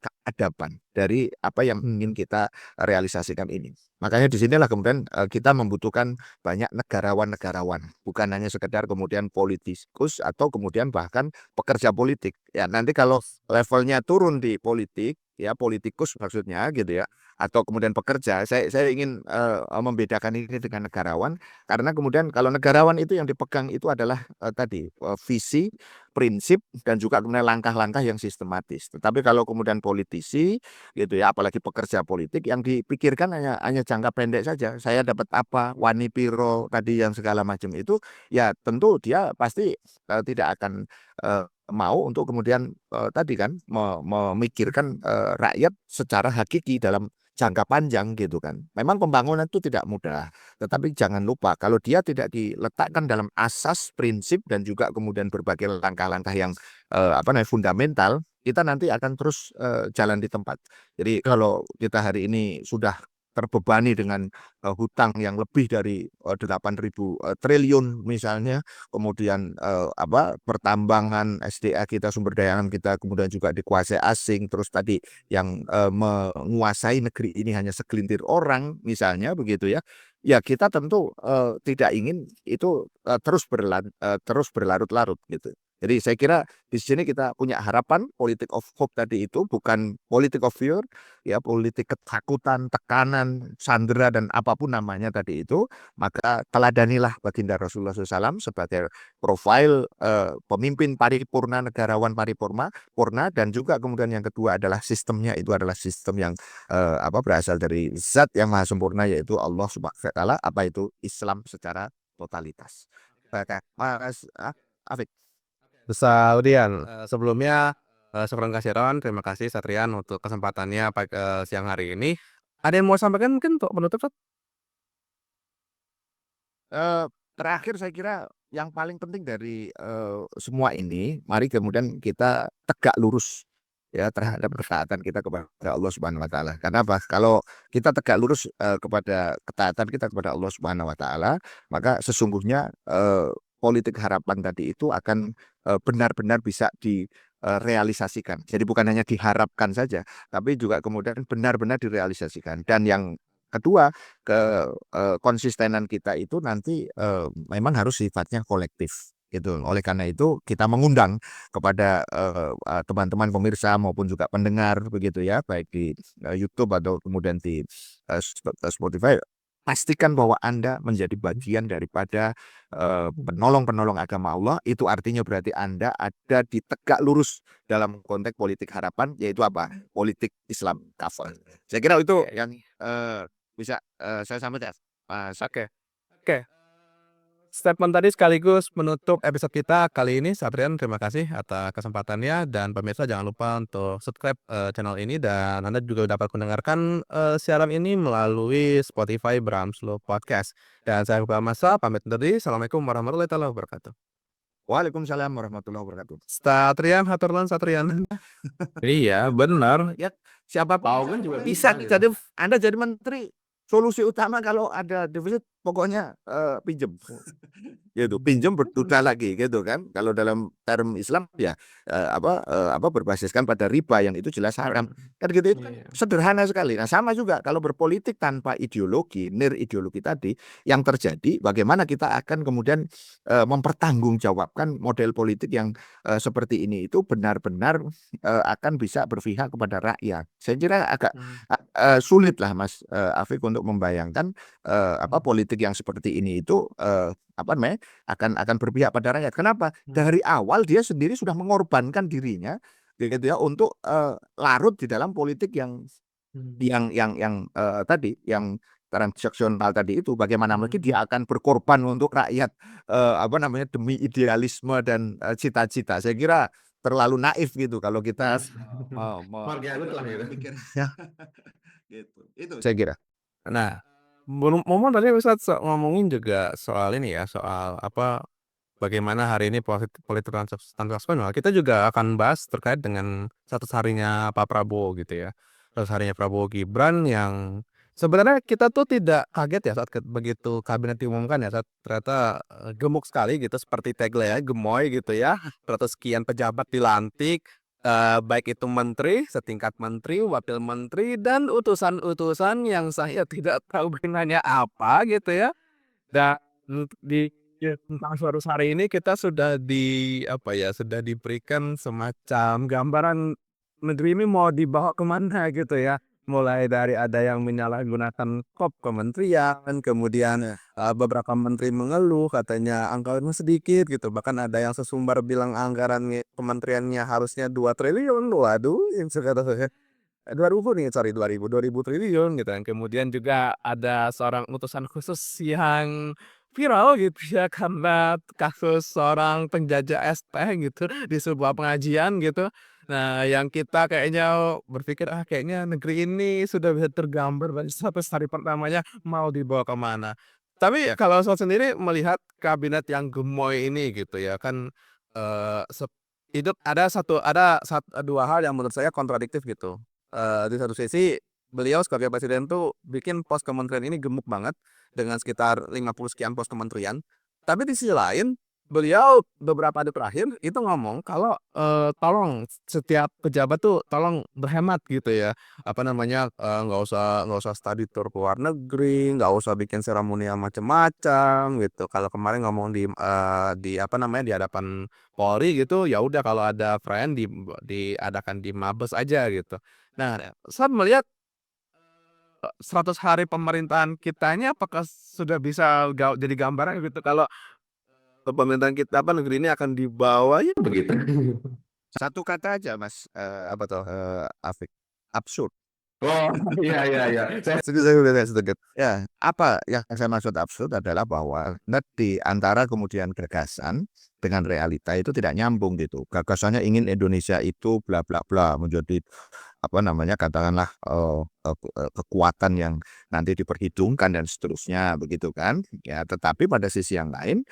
keadaban dari apa yang ingin kita realisasikan ini. Makanya di sinilah kemudian kita membutuhkan banyak negarawan-negarawan, bukan hanya sekedar kemudian politikus atau kemudian bahkan pekerja politik. Ya, nanti kalau levelnya turun di politik, ya politikus maksudnya gitu ya, atau kemudian pekerja, saya ingin membedakan ini dengan negarawan, karena kemudian kalau negarawan itu yang dipegang itu adalah tadi visi, prinsip dan juga kemudian langkah-langkah yang sistematis. Tetapi kalau kemudian politisi gitu ya, apalagi pekerja politik yang dipikirkan hanya jangka pendek saja. Saya dapat apa, wani piro tadi yang segala macam itu, ya tentu dia pasti tidak akan mau untuk kemudian tadi kan memikirkan rakyat secara hakiki dalam jangka panjang gitu kan. Memang pembangunan itu tidak mudah, tetapi jangan lupa kalau dia tidak diletakkan dalam asas, prinsip dan juga kemudian berbagai langkah-langkah yang fundamental, kita nanti akan terus jalan di tempat. Jadi kalau kita hari ini sudah terbebani dengan hutang yang lebih dari 8.000 triliun misalnya, kemudian pertambangan SDA kita, sumber daya alam kita kemudian juga dikuasai asing, terus tadi yang menguasai negeri ini hanya segelintir orang misalnya begitu ya. Ya kita tentu tidak ingin itu terus berlarut-larut gitu. Jadi saya kira di sini kita punya harapan politik of hope tadi itu bukan politik of fear, ya politik ketakutan, tekanan, sandera dan apapun namanya tadi itu, maka teladanilah baginda Rasulullah SAW sebagai profil pemimpin paripurna, negarawan paripurna, dan juga kemudian yang kedua adalah sistemnya itu adalah sistem yang berasal dari zat yang maha sempurna yaitu Allah Subhanahu wa taala, apa itu Islam secara totalitas. Oke, Mas Afik. Satrian, sebelumnya syukran kasiron, terima kasih Satrian untuk kesempatannya siang hari ini. Ada yang mau sampaikan mungkin untuk penutup, Sat? Terakhir saya kira yang paling penting dari semua ini, mari kemudian kita tegak lurus ya terhadap ketaatan kita kepada Allah Subhanahu wa taala. Karena apa? Kalau kita tegak lurus kepada ketaatan kita kepada Allah Subhanahu wa taala, maka sesungguhnya politik harapan tadi itu akan benar-benar bisa direalisasikan. Jadi bukan hanya diharapkan saja, tapi juga kemudian benar-benar direalisasikan. Dan yang kedua, konsistenan kita itu nanti memang harus sifatnya kolektif gitu. Oleh karena itu kita mengundang kepada teman-teman pemirsa maupun juga pendengar begitu ya, baik di YouTube atau kemudian di Spotify, pastikan bahwa Anda menjadi bagian daripada penolong-penolong agama Allah. Itu artinya berarti Anda ada di tegak lurus dalam konteks politik harapan, yaitu apa? Politik Islam kafah. Saya kira itu yang bisa saya sampaikan, Mas. Oke. Oke. Statement tadi sekaligus menutup episode kita kali ini. Satrian, terima kasih atas kesempatannya dan pemirsa jangan lupa untuk subscribe channel ini dan Anda juga dapat mendengarkan siaran ini melalui Spotify Bramslo Podcast. Dan saya Iqbal Masa pamit undur diri. Assalamualaikum warahmatullahi wabarakatuh. Waalaikumsalam warahmatullahi wabarakatuh. Satrian, haturlan Satrian. Iya, benar. Ya, siapa Tahu kan juga bisa gitu. jadi Anda jadi menteri. Solusi utama kalau ada defisit pokoknya pinjem. Gitu, pinjem bertunda lagi gitu kan. Kalau dalam term Islam ya berbasiskan pada riba yang itu jelas haram. Kan gitu itu kan sederhana sekali. Nah, sama juga kalau berpolitik tanpa ideologi, ideologi tadi yang terjadi bagaimana kita akan kemudian mempertanggungjawabkan model politik yang seperti ini itu benar-benar akan bisa berpihak kepada rakyat. Saya kira agak sulit lah Mas Afik untuk membayangkan politik yang seperti ini itu akan berpihak pada rakyat. Kenapa? Dari awal dia sendiri sudah mengorbankan dirinya gitu ya untuk larut di dalam politik yang tadi yang transaksional tadi itu. Bagaimana lagi dia akan berkorban untuk rakyat demi idealisme dan cita-cita. Saya kira terlalu naif gitu kalau kita mikir gitu. Itu saya kira. Nah, momen tadi Ustadz ngomongin juga soal ini ya, soal bagaimana hari ini politik transaksional. Kita juga akan bahas terkait dengan 100 harinya Pak Prabowo gitu ya. 100 harinya Prabowo Gibran yang Sebenarnya kita tuh tidak kaget ya saat begitu kabinet diumumkan ya, saat ternyata, gemuk sekali gitu seperti tagline ya, gemoy gitu ya, 100 sekian pejabat dilantik, baik itu menteri, setingkat menteri, wakil menteri, dan utusan-utusan yang saya tidak tahu benarnya apa gitu ya. Dan di tentang suatu hari ini kita sudah apa ya, sudah diberikan semacam gambaran negeri ini mau dibawa kemana gitu ya. Mulai dari ada yang menyalahgunakan kementerian, kemudian, Nah, beberapa menteri mengeluh katanya anggarannya sedikit gitu, bahkan ada yang sesumbar bilang anggaran kementeriannya harusnya 2 triliun. Waduh, yang kata saya 2.000 nih, sorry 2.000 triliun gitu kan. Kemudian juga ada seorang utusan khusus yang viral gitu ya karena kasus seorang penjajah es teh gitu di sebuah pengajian gitu. Nah, yang kita kayaknya berpikir, kayaknya negeri ini sudah bisa tergambar dari 100 hari pertamanya mau dibawa kemana. Tapi kalau saya sendiri melihat kabinet yang gemoy ini gitu ya kan, eee, sep itu ada 2 hal yang menurut saya kontradiktif gitu. Di satu sisi beliau sebagai presiden tuh bikin pos kementerian ini gemuk banget dengan sekitar 50 sekian pos kementerian. Tapi di sisi lain beliau beberapa hari terakhir itu ngomong kalau, tolong setiap pejabat tuh tolong berhemat gitu ya, apa namanya, nggak usah study tour ke luar negeri, nggak usah bikin seremonial macem-macem gitu. Kalau kemarin ngomong di apa namanya, di hadapan Polri gitu, ya udah kalau ada perayaan diadakan di Mabes aja gitu. Nah, saya melihat, 100 hari pemerintahan kita ini apakah sudah bisa jadi gambaran gitu kalau pemerintahan kita negeri ini akan dibawa ya begitu. satu kata aja Mas, apa tuh, Afik, absurd. Oh, iya iya iya. Sedikit. Ya, apa yang saya maksud absurd adalah bahwa di antara kemudian gagasan dengan realita itu tidak nyambung gitu. Gagasannya ingin Indonesia itu bla bla bla menjadi apa namanya katakanlah kekuatan yang nanti diperhitungkan dan seterusnya begitu kan. Ya, tetapi pada sisi yang lain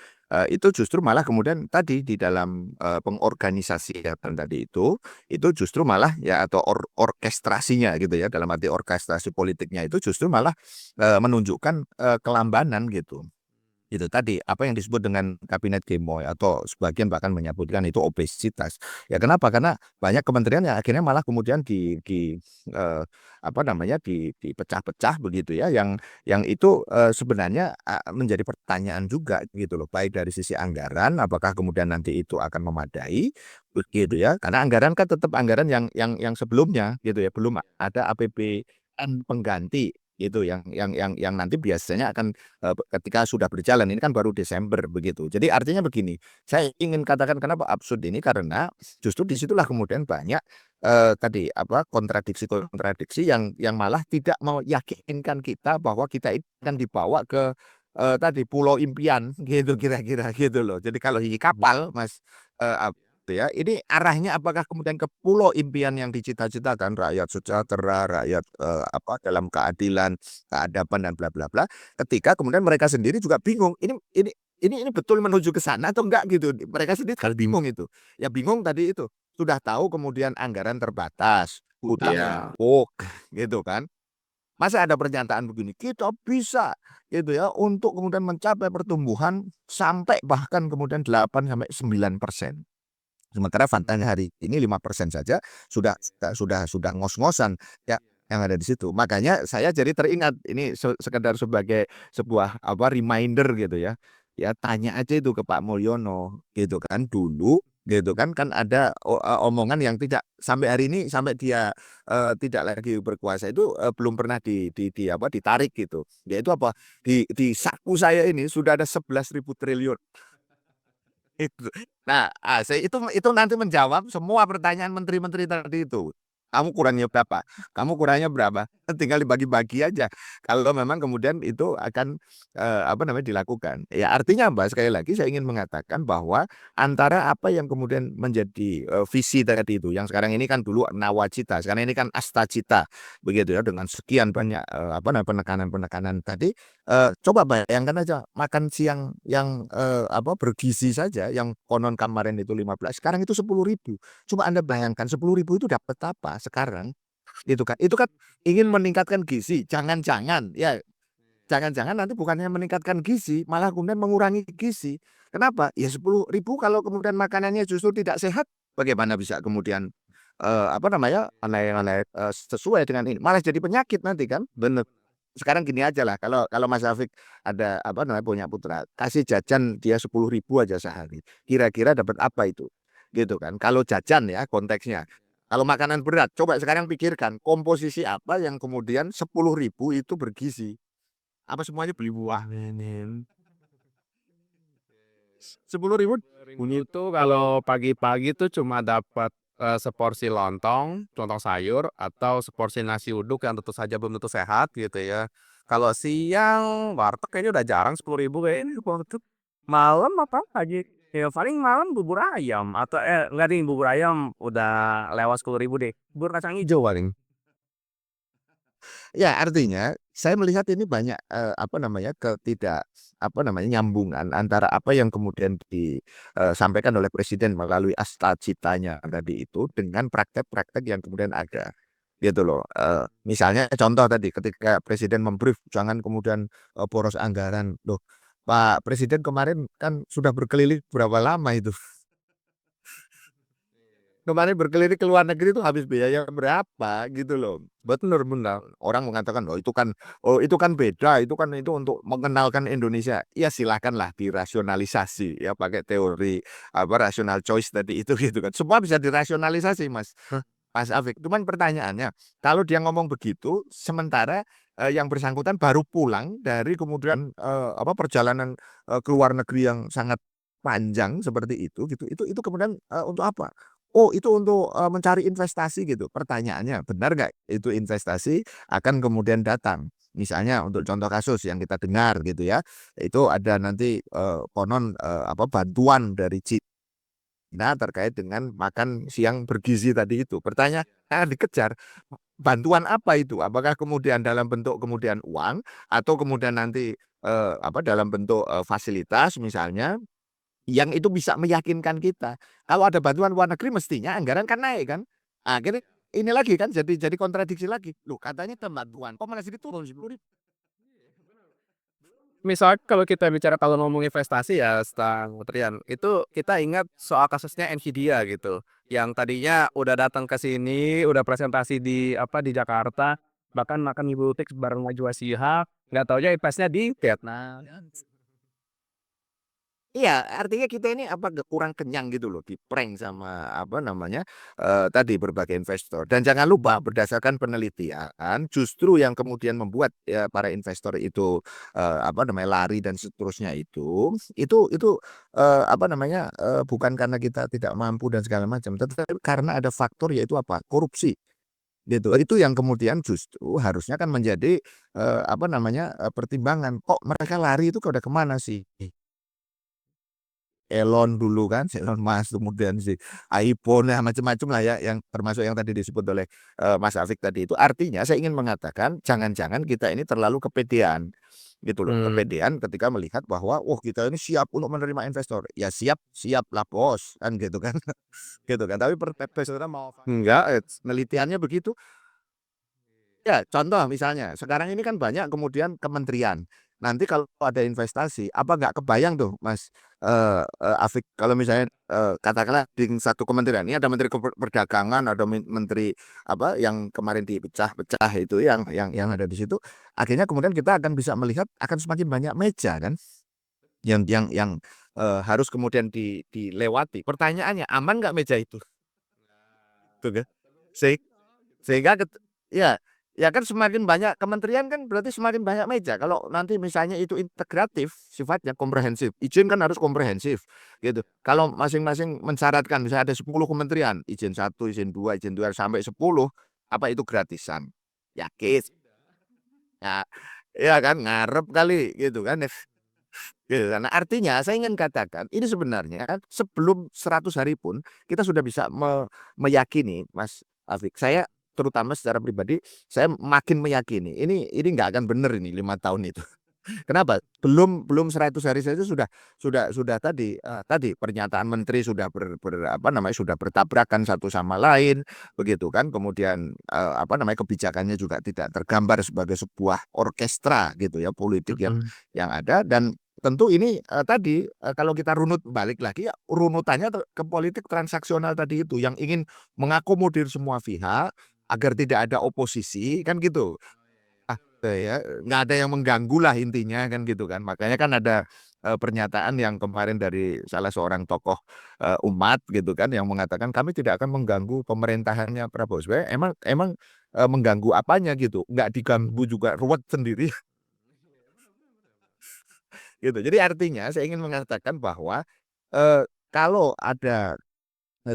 itu justru malah kemudian tadi di dalam pengorganisasian tadi itu justru malah ya atau orkestrasinya gitu ya, dalam arti orkestrasi politiknya itu justru malah, menunjukkan, kelambanan gitu. Itu tadi, apa yang disebut dengan kabinet gemoy atau sebagian bahkan menyebutkan itu obesitas. Ya kenapa? Karena banyak kementerian yang akhirnya malah kemudian apa namanya, dipecah-pecah begitu ya, yang itu, sebenarnya, menjadi pertanyaan juga gitu loh, baik dari sisi anggaran, apakah kemudian nanti itu akan memadai, begitu ya. Karena anggaran kan tetap anggaran yang sebelumnya gitu ya, belum ada APBN pengganti gitu, yang nanti biasanya akan ketika sudah berjalan, ini kan baru Desember begitu. Jadi artinya begini, saya ingin katakan kenapa absurd ini karena justru di situlah kemudian banyak, tadi apa, kontradiksi-kontradiksi yang malah tidak meyakinkan kita bahwa kita itu akan dibawa ke, tadi pulau impian gitu kira-kira gitu loh. Jadi kalau di kapal Mas, gitu ya, ini arahnya apakah kemudian ke pulau impian yang dicita-citakan rakyat sejahtera, rakyat, apa, dalam keadilan, keadaban dan bla bla bla, ketika kemudian mereka sendiri juga bingung, ini betul menuju ke sana atau enggak gitu. Mereka sendiri kan bingung itu. Ya bingung tadi itu, sudah tahu kemudian anggaran terbatas, hutang Iya. numpuk gitu kan. Masa ada pernyataan begini, "Kita bisa," gitu ya, untuk kemudian mencapai pertumbuhan sampai bahkan kemudian 8 sampai 9%. Sementara faktanya hari ini 5% saja sudah ngos-ngosan ya yang ada di situ. Makanya saya jadi teringat ini sekedar sebagai sebuah apa reminder gitu ya. Ya tanya aja itu ke Pak Mulyono gitu kan dulu gitu kan ada omongan yang tidak sampai hari ini sampai dia, tidak lagi berkuasa itu, belum pernah di apa ditarik gitu. Yaitu apa, di saku saya ini sudah ada 11.000 triliun. Itu. Nah, itu nanti menjawab semua pertanyaan menteri-menteri tadi itu. Kamu kurangnya berapa? Kamu kurangnya berapa? Tinggal dibagi-bagi aja. Kalau memang kemudian itu akan, apa namanya, dilakukan. Ya artinya apa? Sekali lagi saya ingin mengatakan bahwa antara apa yang kemudian menjadi, visi tadi itu, yang sekarang ini kan dulu nawacita, sekarang ini kan astacita, begitu ya, dengan sekian banyak, apa namanya, penekanan-penekanan tadi. Coba bayangkan aja makan siang yang, apa, bergizi saja yang konon kemarin itu 15 sekarang itu 10.000. Coba Anda bayangkan 10.000 itu dapat apa sekarang? Gitu kan. Itu kan ingin meningkatkan gizi, jangan-jangan ya jangan-jangan nanti bukannya meningkatkan gizi, malah kemudian mengurangi gizi. Kenapa? Ya 10.000 kalau kemudian makanannya justru tidak sehat, bagaimana bisa kemudian, apa namanya, sesuai dengan ini, malah jadi penyakit nanti kan. Bener. Sekarang gini aja lah, kalau kalau Mas Hafik ada, apa namanya, punya putra, kasih jajan dia 10.000 aja sehari, kira-kira dapat apa itu? Gitu kan. Kalau jajan ya konteksnya. Kalau makanan berat, coba sekarang pikirkan komposisi apa yang kemudian 10.000 itu bergizi. Apa semuanya beli buah? 10.000 Bunyi tuh kalau pagi-pagi tuh cuma dapat, seporsi lontong sayur atau seporsi nasi uduk yang tentu saja belum tentu sehat gitu ya. Kalau siang warteg kayaknya udah jarang 10.000 kayaknya warteg. Malam apa lagi? Ya paling malam bubur ayam atau enggak ding, bubur ayam udah lewat 10.000 deh, bubur kacang ijo paling. Ya, artinya saya melihat ini banyak, apa namanya, apa namanya, nyambungan antara apa yang kemudian disampaikan oleh presiden melalui Astagfirullah tadi itu dengan praktek-praktek yang kemudian ada, gitu loh. Misalnya contoh tadi ketika presiden memberief jangan kemudian, boros anggaran. Loh, Pak Presiden kemarin kan sudah berkeliling berapa lama itu? Kemarin berkeliling ke luar negeri itu habis biaya berapa gitu loh. Bener bener. Orang mengatakan, oh itu kan beda, itu untuk mengenalkan Indonesia." Ya silakanlah dirasionalisasi ya pakai teori apa rational choice tadi itu gitu kan. Semua bisa dirasionalisasi Mas Afik. Cuman pertanyaannya, kalau dia ngomong begitu sementara, yang bersangkutan baru pulang dari kemudian, apa perjalanan, ke luar negeri yang sangat panjang seperti itu gitu, itu kemudian, untuk apa? Oh itu untuk, mencari investasi gitu. Pertanyaannya, benar nggak itu investasi akan kemudian datang? Misalnya untuk contoh kasus yang kita dengar gitu ya, itu ada nanti, konon, apa bantuan dari China terkait dengan makan siang bergizi tadi itu. Pertanyaan dikejar, bantuan apa itu? Apakah kemudian dalam bentuk kemudian uang atau kemudian nanti, apa dalam bentuk, fasilitas misalnya yang itu bisa meyakinkan kita. Kalau ada bantuan luar negeri mestinya anggaran kan naik kan. Akhirnya ini lagi kan jadi kontradiksi lagi. Loh katanya bantuan, kok malah jadi turun 10.000. Misalnya kalau kita bicara kalau ngomong investasi ya Kang Trian, itu kita ingat soal kasusnya Nvidia gitu, yang tadinya udah datang ke sini, udah presentasi di apa, di Jakarta, bahkan makan Ibu Tix bareng Najwa Shihab, nggak taunya investnya di Vietnam. Iya, artinya kita ini apa kurang kenyang gitu loh, di-prank sama apa namanya, tadi berbagai investor. Dan jangan lupa berdasarkan penelitian justru yang kemudian membuat ya para investor itu, apa namanya, lari dan seterusnya itu, apa namanya, bukan karena kita tidak mampu dan segala macam, tetapi karena ada faktor yaitu apa, korupsi gitu. Itu yang kemudian justru harusnya kan menjadi, apa namanya, pertimbangan, kok mereka lari itu pada kemana sih? Elon dulu kan, si Elon Musk, kemudian si iPhone, ya macam-macam lah ya, yang termasuk yang tadi disebut oleh, Mas Afik tadi itu. Artinya saya ingin mengatakan jangan-jangan kita ini terlalu kepedean, gitu loh. Mmm. Kepedean ketika melihat bahwa, "Wah kita ini siap untuk menerima investor." Ya siap, siaplah bos, kan gitu kan. Gitu kan, tapi investornya mau enggak, penelitiannya begitu. Ya, contoh misalnya, sekarang ini kan banyak kemudian kementerian. Nanti kalau ada investasi, apa nggak kebayang tuh Mas, Afik, kalau misalnya, katakanlah di satu kementerian, ini ada menteri perdagangan, ada menteri apa, yang kemarin dipecah-pecah itu yang ada di situ, akhirnya kemudian kita akan bisa melihat akan semakin banyak meja kan, yang harus kemudian dilewati. Pertanyaannya, aman nggak meja itu? Tuh kan. Se sehingga ya, ya kan semakin banyak kementerian kan berarti semakin banyak meja. Kalau nanti misalnya itu integratif, sifatnya komprehensif, izin kan harus komprehensif, gitu. Kalau masing-masing mensyaratkan misalnya ada 10 kementerian, izin satu, izin 2 sampai 10, apa itu gratisan? Yakin? Ya, ya kan ngarep kali gitu kan. Gitu kan. Nah, artinya saya ingin katakan ini sebenarnya sebelum 100 hari pun kita sudah bisa meyakini Mas Afik, saya terutama secara pribadi saya makin meyakini ini nggak akan benar ini 5 tahun itu. Kenapa? Belum 100 hari saja sudah tadi pernyataan menteri sudah apa namanya, sudah bertabrakan satu sama lain, begitu kan. Kemudian, apa namanya, kebijakannya juga tidak tergambar sebagai sebuah orkestra gitu ya, politik Mhm. yang ada. Dan tentu ini, tadi, kalau kita runut balik lagi ya, runutannya ke politik transaksional tadi itu, yang ingin mengakomodir semua pihak agar tidak ada oposisi, kan gitu. Ya, nggak ada yang mengganggu lah intinya kan gitu kan. Makanya kan ada, pernyataan yang kemarin dari salah seorang tokoh, umat gitu kan, yang mengatakan, "Kami tidak akan mengganggu pemerintahannya Prabowo." Sebenarnya emang emang, mengganggu apanya gitu, nggak diganggu juga ruwet sendiri gitu. Jadi artinya saya ingin mengatakan bahwa, kalau ada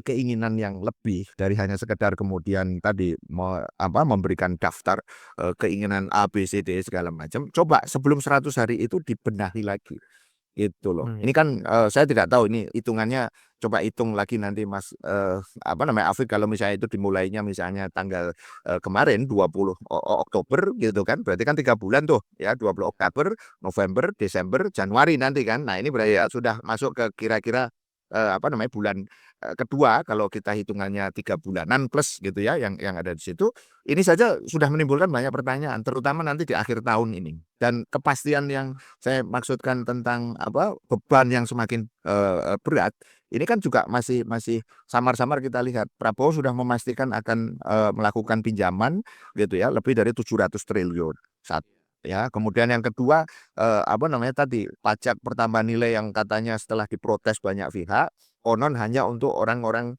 keinginan yang lebih dari hanya sekedar kemudian tadi memberikan daftar, keinginan A, B, C, D segala macam, coba sebelum 100 hari itu dibenahi lagi, gitu loh. Mmm. Ini kan, saya tidak tahu ini hitungannya, coba hitung lagi nanti Mas, apa namanya, Afik, kalau misalnya itu dimulainya misalnya tanggal, kemarin 20 Oktober gitu kan, berarti kan 3 bulan tuh ya, 20 Oktober, November, Desember, Januari nanti kan. Nah, ini berarti ya sudah masuk ke kira-kira, apa namanya, bulan, kedua kalau kita hitungannya 3 bulanan plus gitu ya, yang ada di situ. Ini saja sudah menimbulkan banyak pertanyaan, terutama nanti di akhir tahun ini. Dan kepastian yang saya maksudkan tentang apa, beban yang semakin, berat, ini kan juga masih masih samar-samar kita lihat. Prabowo sudah memastikan akan, melakukan pinjaman gitu ya, lebih dari 700 triliun, ya. Kemudian yang kedua, apa namanya tadi, pajak pertambahan nilai yang katanya setelah diprotes banyak pihak, konon hanya untuk orang-orang,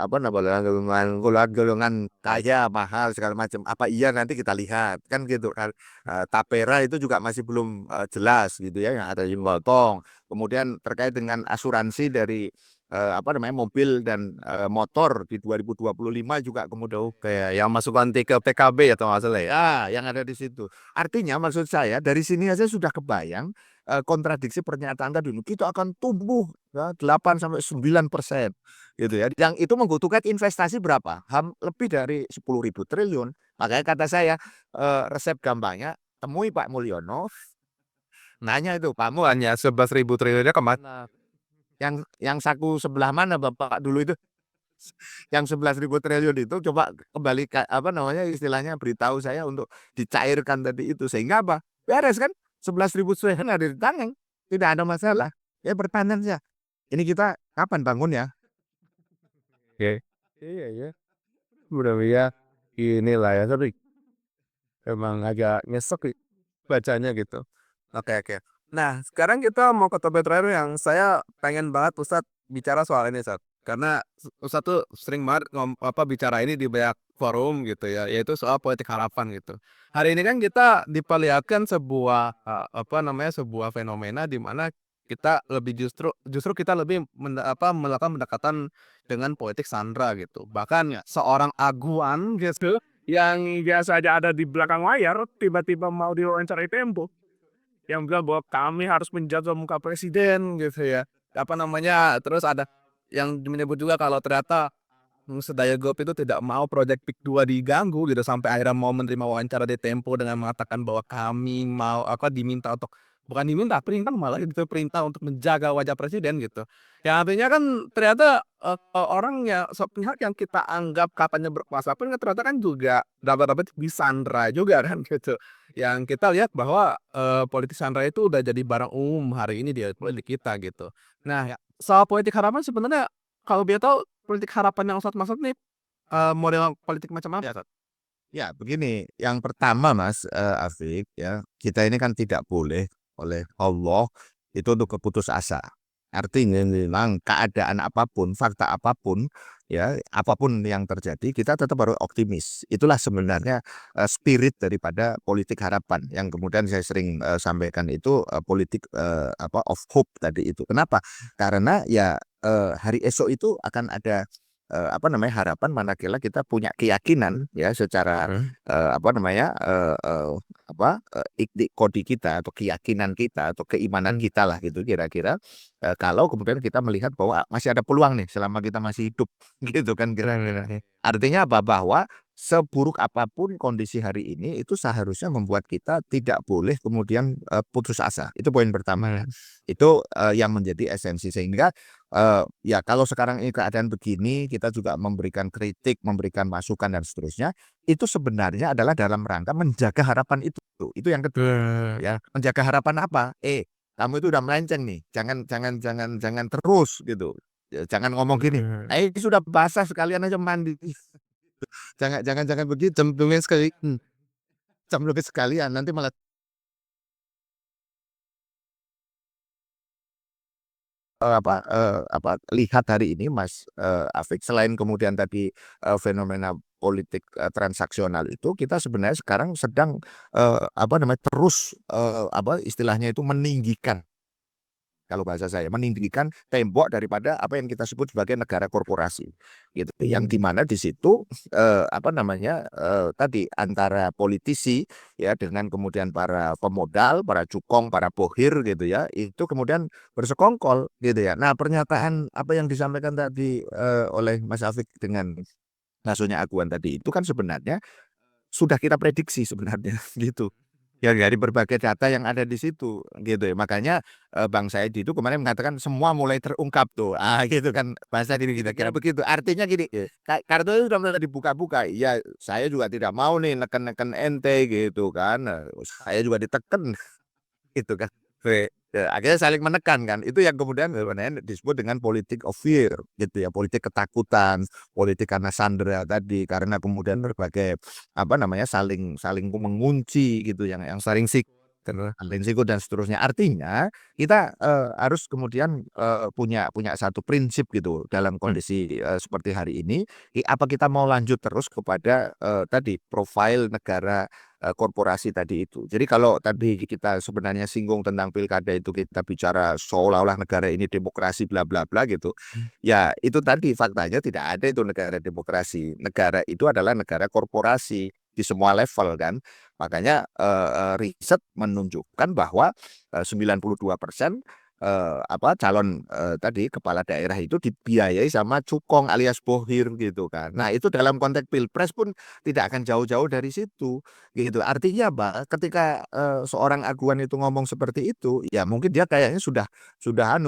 apa namanya, golongan kaya, mahal segala macam. Apa iya nanti kita lihat, kan gitu kan. Tapera itu juga masih belum, jelas gitu ya, yang ada di potong. Kemudian terkait dengan asuransi dari, apa namanya, mobil dan, motor di 2025 juga kemudian Kayak yang masuk nanti ke PKB atau nggak salah ya? yang ada di situ. Artinya maksud saya dari sini aja sudah kebayang, kontradiksi pernyataan tadi, kita akan tumbuh ya 8 sampai 9% gitu ya, yang itu membutuhkan investasi berapa? Lebih dari 10.000 triliun. Makanya kata saya, resep gampangnya temui Pak Mulyono, nanya itu, "Pak Mul, Hanya 11.000 triliunnya ke mana? yang saku sebelah mana Bapak dulu itu?" Yang 11.000 triliun itu coba kembali apa namanya, istilahnya beritahu saya untuk dicairkan tadi itu, sehingga apa? Beres kan, 11.000 triliun ada di tangan, tidak ada masalah. Ya bertanya saja, "Ini kita kapan bangun ya?" Oke. Iya ya, mudah-mudahan inilah ya, tapi emang agak nyesek sih bacanya gitu. Oke oke. Nah, sekarang kita mau ke topik terakhir yang saya pengen banget Ustadz bicara soal ini, Ustadz. Karena Ustadz tuh sering banget bicara ini di banyak forum gitu ya, yaitu soal politik harapan gitu. Hari ini kan kita diperlihatkan sebuah, sebuah fenomena di mana kita lebih justru justru kita lebih melakukan pendekatan dengan politik sandra gitu. Bahkan Ya. seorang Aguan gitu yang biasa aja ada di belakang layar, tiba-tiba mau diwawancarai Tempo, yang bilang bahwa kami harus menjaga muka presiden gitu ya. Terus ada yang menyebut juga kalau ternyata, Sedaya Group itu tidak mau Project Peak 2 diganggu gitu, sampai akhirnya mau menerima wawancara di Tempo dengan mengatakan bahwa kami mau diminta untuk bukan diminta, perintah malah gitu, perintah untuk menjaga wajah presiden gitu. Yang artinya kan ternyata, orang yang pihak yang kita anggap katanya berkuasa pun ternyata kan juga dapat disandra juga kan gitu. Yang kita lihat bahwa, politik sandra itu udah jadi barang umum hari ini di politik kita gitu. Nah, ya soal politik harapan sebenarnya kalau boleh tahu politik harapan yang Ustadz maksud nih, model politik macam apa ya, Ustadz? Ya begini, yang pertama Mas, Afik ya, kita ini kan tidak boleh oleh Allah itu untuk keputus asa. Artinya memang keadaan apapun, fakta apapun, ya, apapun yang terjadi kita tetap harus optimis. Itulah sebenarnya, spirit daripada politik harapan yang kemudian saya sering, sampaikan itu, politik, of hope tadi itu. Kenapa? Karena ya, hari esok itu akan ada, apa namanya, harapan manakala kita punya keyakinan ya secara, Mhm. apa namanya, iktikodi kita atau keyakinan kita atau keimanan kita lah gitu kira-kira, kalau kemudian kita melihat bahwa masih ada peluang nih selama kita masih hidup gitu kan Benar kira-kira. benar, iya. Artinya apa? Bahwa seburuk apapun kondisi hari ini itu seharusnya membuat kita tidak boleh kemudian putus asa. Itu poin pertama. Itu yang menjadi esensi sehingga ya kalau sekarang ini keadaan begini kita juga memberikan kritik, memberikan masukan dan seterusnya, itu sebenarnya adalah dalam rangka menjaga harapan itu. Itu yang kedua ya. Menjaga harapan apa? Kamu itu udah melenceng nih. Jangan terus gitu. Jangan ngomong gini. Ini sudah basah sekalian aja mandi. Jangan begitu. Cemplungin sekali. Cemplungin sekalian nanti malah lihat hari ini Mas Afik, selain kemudian tadi fenomena politik transaksional itu, kita sebenarnya sekarang sedang terus istilahnya itu meninggikan, kalau bahasa saya, meninggikan tembok daripada apa yang kita sebut sebagai negara korporasi, gitu. Yang dimana di situ tadi antara politisi ya dengan kemudian para pemodal, para cukong, para bohir gitu ya, itu kemudian bersekongkol gitu ya. Nah, pernyataan apa yang disampaikan tadi oleh Mas Afik dengan maksudnya aguan tadi itu kan sebenarnya sudah kita prediksi sebenarnya gitu. Ya dari berbagai data yang ada di situ gitu ya. Makanya Bang Said itu kemarin mengatakan semua mulai terungkap tuh. Gitu kan bahasa diri kita kira begitu. Artinya gini, kartu itu sudah mulai dibuka-buka. Ya saya juga tidak mau nih neken-neken ente gitu kan. Saya juga diteken gitu kan. Akhirnya saling menekan kan. Itu yang kemudian disebut dengan politik of fear gitu ya, politik ketakutan, politik karena sandera tadi, karena kemudian berbagai saling mengunci gitu, yang saling sikut dan seterusnya. Artinya kita harus kemudian punya satu prinsip gitu dalam kondisi seperti hari ini. Apa kita mau lanjut terus kepada tadi profil negara korporasi tadi itu. Jadi kalau tadi kita sebenarnya singgung tentang pilkada itu kita bicara seolah-olah negara ini demokrasi bla bla bla gitu. Ya itu tadi faktanya tidak ada itu negara demokrasi. Negara itu adalah negara korporasi di semua level kan. Makanya riset menunjukkan bahwa 92% calon tadi kepala daerah itu dibiayai sama cukong alias bohir gitu kan. Nah, itu dalam konteks Pilpres pun tidak akan jauh-jauh dari situ gitu. Artinya apa? Ketika seorang aguan itu ngomong seperti itu, ya mungkin dia kayaknya sudah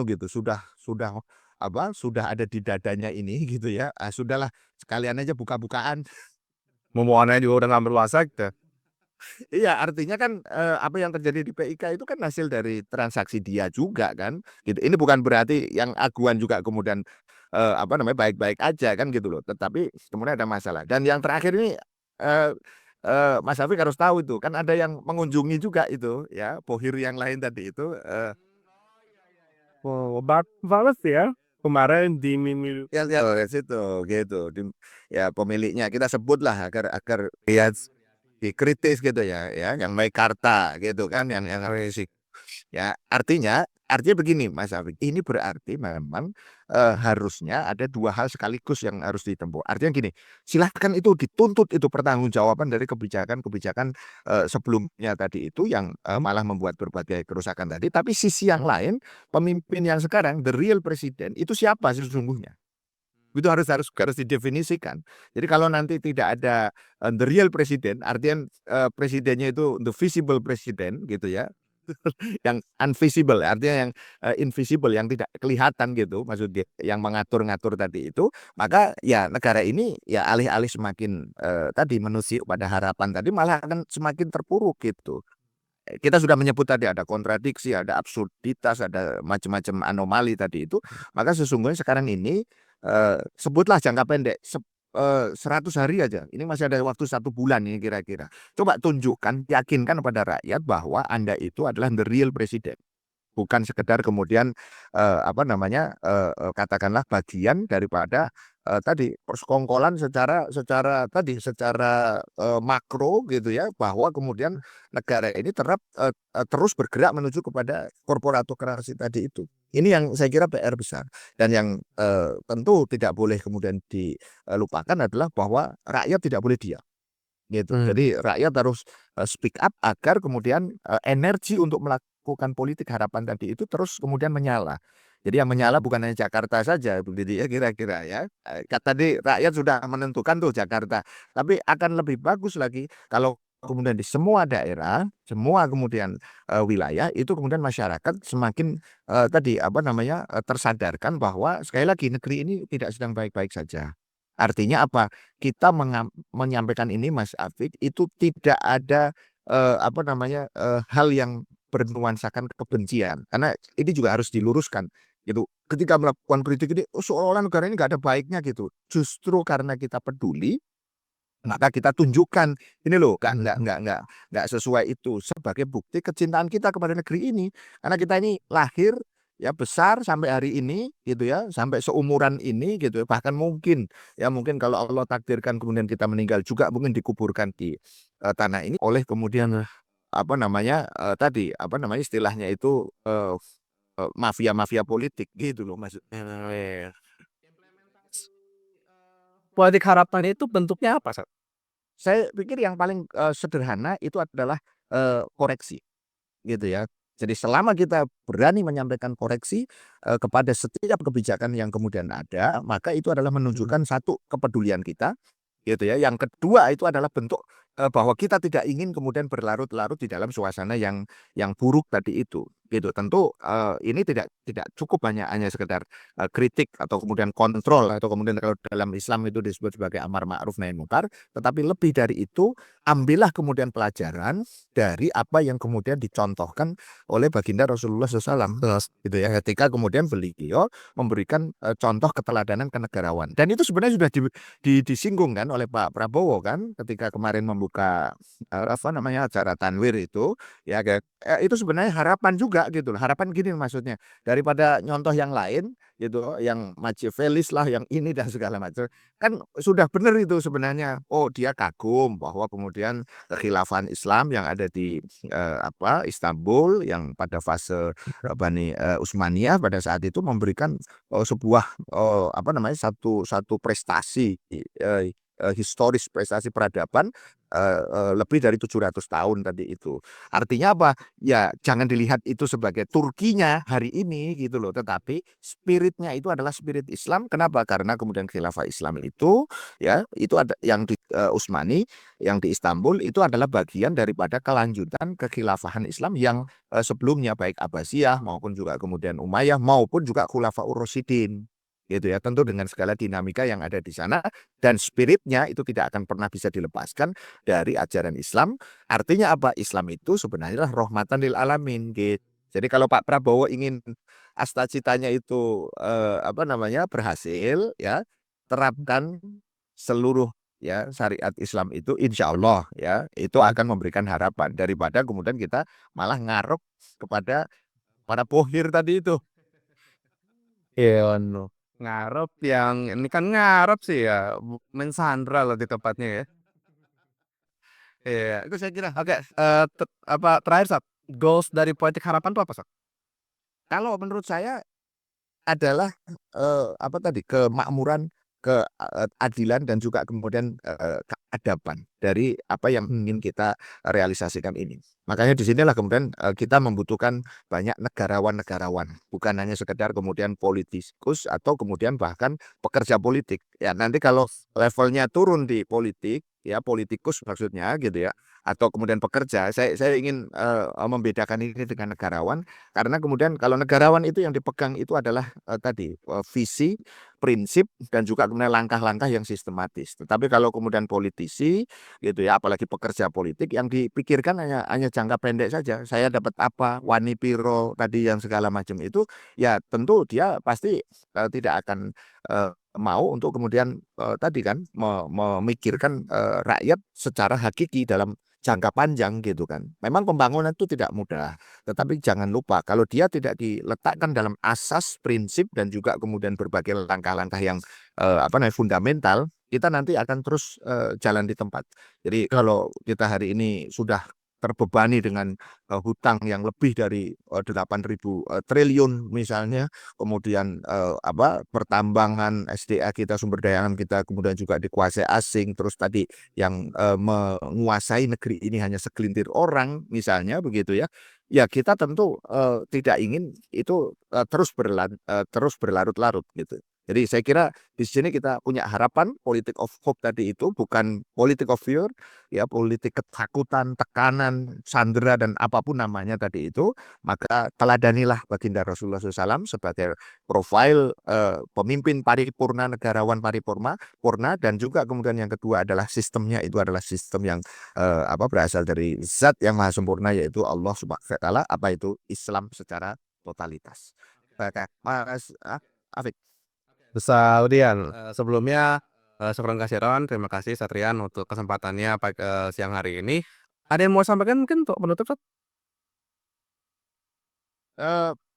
gitu, sudah ada di dadanya ini gitu ya. Sudahlah sekalian aja buka-bukaan. Momongannya juga udah nggak berkuasa gitu. Iya, artinya kan apa yang terjadi di PIK itu kan hasil dari transaksi dia juga kan, gitu. Ini bukan berarti yang aguan juga kemudian baik-baik aja kan gitu loh. Tetapi kemudian ada masalah. Dan yang terakhir ini eh, Mas Hafik harus tahu itu kan ada yang mengunjungi juga itu ya, bohir yang lain tadi itu. Oh, banget ya. Kemarin di Mimil. Ya ke situ gitu. Ya pemiliknya kita sebutlah agar lihat dikritis gitu ya, yang Meikarta gitu kan, yang risik. Ya, artinya begini Mas Afik, ini berarti memang harusnya ada dua hal sekaligus yang harus ditempuh. Artinya gini, silahkan itu dituntut itu pertanggungjawaban dari kebijakan-kebijakan sebelumnya tadi itu yang malah membuat berbagai kerusakan tadi. Tapi sisi yang lain, pemimpin yang sekarang, the real president itu siapa sesungguhnya? Itu harus didefinisikan. Jadi kalau nanti tidak ada the real president, artinya presidennya itu the visible president gitu ya, yang invisible artinya yang invisible yang tidak kelihatan gitu maksudnya yang mengatur-ngatur tadi itu, maka ya negara ini ya alih-alih semakin tadi menusuk pada harapan tadi malah akan semakin terpuruk gitu. Kita sudah menyebut tadi ada kontradiksi, ada absurditas, ada macam-macam anomali tadi itu, maka sesungguhnya sekarang ini sebutlah jangka pendek 100 hari aja. Ini masih ada waktu 1 bulan ini kira-kira. Coba tunjukkan, yakinkan kepada rakyat bahwa Anda itu adalah the real president. Bukan sekedar kemudian katakanlah bagian daripada tadi persekongkolan secara makro gitu ya, bahwa kemudian negara ini terus bergerak menuju kepada korporatokrasi tadi itu. Ini yang saya kira PR besar dan yang tentu tidak boleh kemudian dilupakan adalah bahwa rakyat tidak boleh diam gitu. Jadi rakyat harus speak up agar kemudian energi untuk melakukan politik harapan tadi itu terus kemudian menyala Jadi yang menyala bukan hanya Jakarta saja, begitu ya kira-kira ya. Tadi rakyat sudah menentukan tuh Jakarta, tapi akan lebih bagus lagi kalau kemudian di semua daerah, semua kemudian wilayah itu kemudian masyarakat semakin tadi apa namanya tersadarkan bahwa sekali lagi negeri ini tidak sedang baik-baik saja. Artinya apa? Kita menyampaikan ini Mas Afik itu tidak ada apa namanya hal yang bernuansakan kebencian karena ini juga harus diluruskan gitu. Ketika melakukan kritik ini seolah-olah negara ini nggak ada baiknya gitu. Justru karena kita peduli maka kita tunjukkan ini loh nggak sesuai itu sebagai bukti kecintaan kita kepada negeri ini karena kita ini lahir ya besar sampai hari ini gitu ya sampai seumuran ini gitu ya bahkan mungkin kalau Allah takdirkan kemudian kita meninggal juga mungkin dikuburkan di tanah ini oleh kemudian apa namanya tadi apa namanya istilahnya itu mafia-mafia politik gitu loh maksudnya. Implementasi, politik harapan itu bentuknya apa, Sat? Saya pikir yang paling sederhana itu adalah koreksi gitu ya. Jadi selama kita berani menyampaikan koreksi kepada setiap kebijakan yang kemudian ada, maka itu adalah menunjukkan satu kepedulian kita gitu ya. Yang kedua itu adalah bentuk bahwa kita tidak ingin kemudian berlarut-larut di dalam suasana yang buruk tadi itu gitu. Tentu ini tidak cukup hanya sekedar kritik atau kemudian kontrol atau kemudian kalau dalam Islam itu disebut sebagai amar ma'ruf nahi munkar, tetapi lebih dari itu ambillah kemudian pelajaran dari apa yang kemudian dicontohkan oleh baginda Rasulullah SAW gitu ya ketika kemudian beliau memberikan contoh keteladanan kenegarawan dan itu sebenarnya sudah disinggung kan oleh Pak Prabowo kan ketika kemarin membuka apa namanya acara Tanwir itu ya itu sebenarnya harapan juga gitu loh. Harapan gini maksudnya daripada nyontoh yang lain gitu yang Machiavellis lah yang ini dan segala macam kan sudah benar itu sebenarnya oh dia kagum bahwa kemudian kekhilafan Islam yang ada di apa Istanbul yang pada fase Bani Utsmaniyah pada saat itu memberikan sebuah apa namanya satu prestasi historis prestasi peradaban lebih dari 700 tahun tadi itu. Artinya apa? Ya jangan dilihat itu sebagai Turkinya hari ini gitu loh, tetapi spiritnya itu adalah spirit Islam. Kenapa? Karena kemudian khilafah Islam itu ya itu ada yang di Utsmani, yang di Istanbul itu adalah bagian daripada kelanjutan kekhilafahan Islam yang sebelumnya baik Abbasiyah maupun juga kemudian Umayyah maupun juga Khulafaur Rasyidin gitu ya tentu dengan segala dinamika yang ada di sana dan spiritnya itu tidak akan pernah bisa dilepaskan dari ajaran Islam. Artinya apa? Islam itu sebenarnya rahmatan lil alamin gitu. Jadi kalau Pak Prabowo ingin cita-citanya itu apa namanya berhasil ya terapkan seluruh ya syariat Islam itu insya Allah ya itu akan memberikan harapan daripada kemudian kita malah ngarep kepada para bohir tadi itu. Iya, ngarep yang ini kan ngarep sih ya, mensandra lebih tepatnya ya. Iya, itu saya kira. Oke, apa terakhir, Sat, goals dari politik harapan itu apa, Sat? Kalau menurut saya adalah apa tadi kemakmuran, keadilan dan juga kemudian keadaban dari apa yang ingin kita realisasikan ini. Makanya di sinilah kemudian kita membutuhkan banyak negarawan-negarawan, bukan hanya sekedar kemudian politikus atau kemudian bahkan pekerja politik. Ya nanti kalau levelnya turun di politik, ya politikus maksudnya gitu ya, atau kemudian pekerja, saya ingin membedakan ini dengan negarawan karena kemudian kalau negarawan itu yang dipegang itu adalah tadi visi, prinsip dan juga kemudian langkah-langkah yang sistematis. Tetapi kalau kemudian politisi gitu ya, apalagi pekerja politik yang dipikirkan hanya jangka pendek saja. Saya dapat apa, wani piro tadi yang segala macam itu, ya tentu dia pasti tidak akan mau untuk kemudian tadi kan memikirkan rakyat secara hakiki dalam jangka panjang gitu kan. Memang pembangunan itu tidak mudah. Tetapi jangan lupa kalau dia tidak diletakkan dalam asas, prinsip dan juga kemudian berbagai langkah-langkah yang apa namanya fundamental, kita nanti akan terus jalan di tempat. Jadi kalau kita hari ini sudah terbebani dengan hutang yang lebih dari 8.000 triliun misalnya, kemudian apa pertambangan SDA kita, sumber daya alam kita kemudian juga dikuasai asing, terus tadi yang menguasai negeri ini hanya segelintir orang misalnya begitu ya. ya kita tentu, tidak ingin itu, terus berlarut-larut gitu. Jadi saya kira di sini kita punya harapan politik of hope tadi itu bukan politik of fear, ya politik ketakutan, tekanan, sandera dan apapun namanya tadi itu, maka teladanilah baginda Rasulullah SAW sebagai profil, pemimpin paripurna, negarawan purna dan juga kemudian yang kedua adalah sistemnya itu adalah sistem yang berasal dari zat yang maha sempurna yaitu Allah Subhanahu wa taala, apa itu Islam secara totalitas. Maka Mas Afik. Saudian, sebelumnya, syukron kasiron, terima kasih Satrian untuk kesempatannya siang hari ini. Ada yang mau sampaikan mungkin untuk penutup, Sat?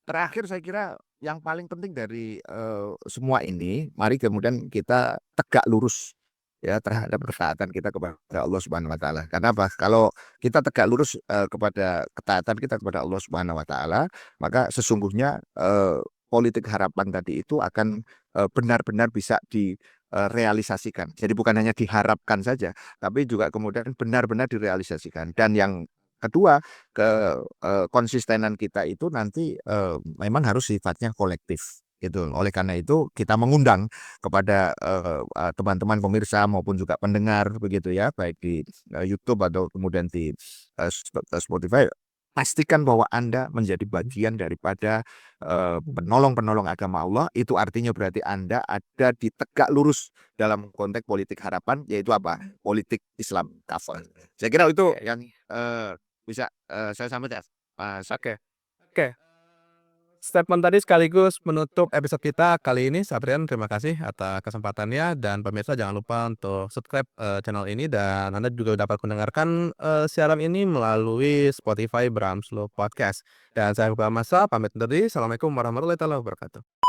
Terakhir saya kira yang paling penting dari, semua ini, mari kemudian kita tegak lurus ya terhadap ketaatan kita kepada Allah Subhanahu wa taala. Karena apa? Kalau kita tegak lurus, kepada ketaatan kita kepada Allah Subhanahu wa taala, maka sesungguhnya, politik harapan tadi itu akan, benar-benar bisa direalisasikan. Jadi bukan hanya diharapkan saja, tapi juga kemudian benar-benar direalisasikan. Dan yang kedua, konsistenan kita itu nanti, memang harus sifatnya kolektif gitu. Oleh karena itu kita mengundang kepada, teman-teman pemirsa maupun juga pendengar begitu ya, baik di, YouTube atau kemudian di, Spotify, pastikan bahwa Anda menjadi bagian daripada, penolong-penolong agama Allah. Itu artinya berarti Anda ada di tegak lurus dalam konteks politik harapan, yaitu apa? Politik Islam kafah. Saya kira itu yang, bisa, saya sampaikan, Mas. Oke. Oke. Statement tadi sekaligus menutup episode kita kali ini. Satrian, terima kasih atas kesempatannya dan pemirsa jangan lupa untuk subscribe, channel ini dan Anda juga dapat mendengarkan, siaran ini melalui Spotify Bramslo Podcast. Dan saya Iqbal Masal pamit undur diri. Assalamualaikum warahmatullahi wabarakatuh.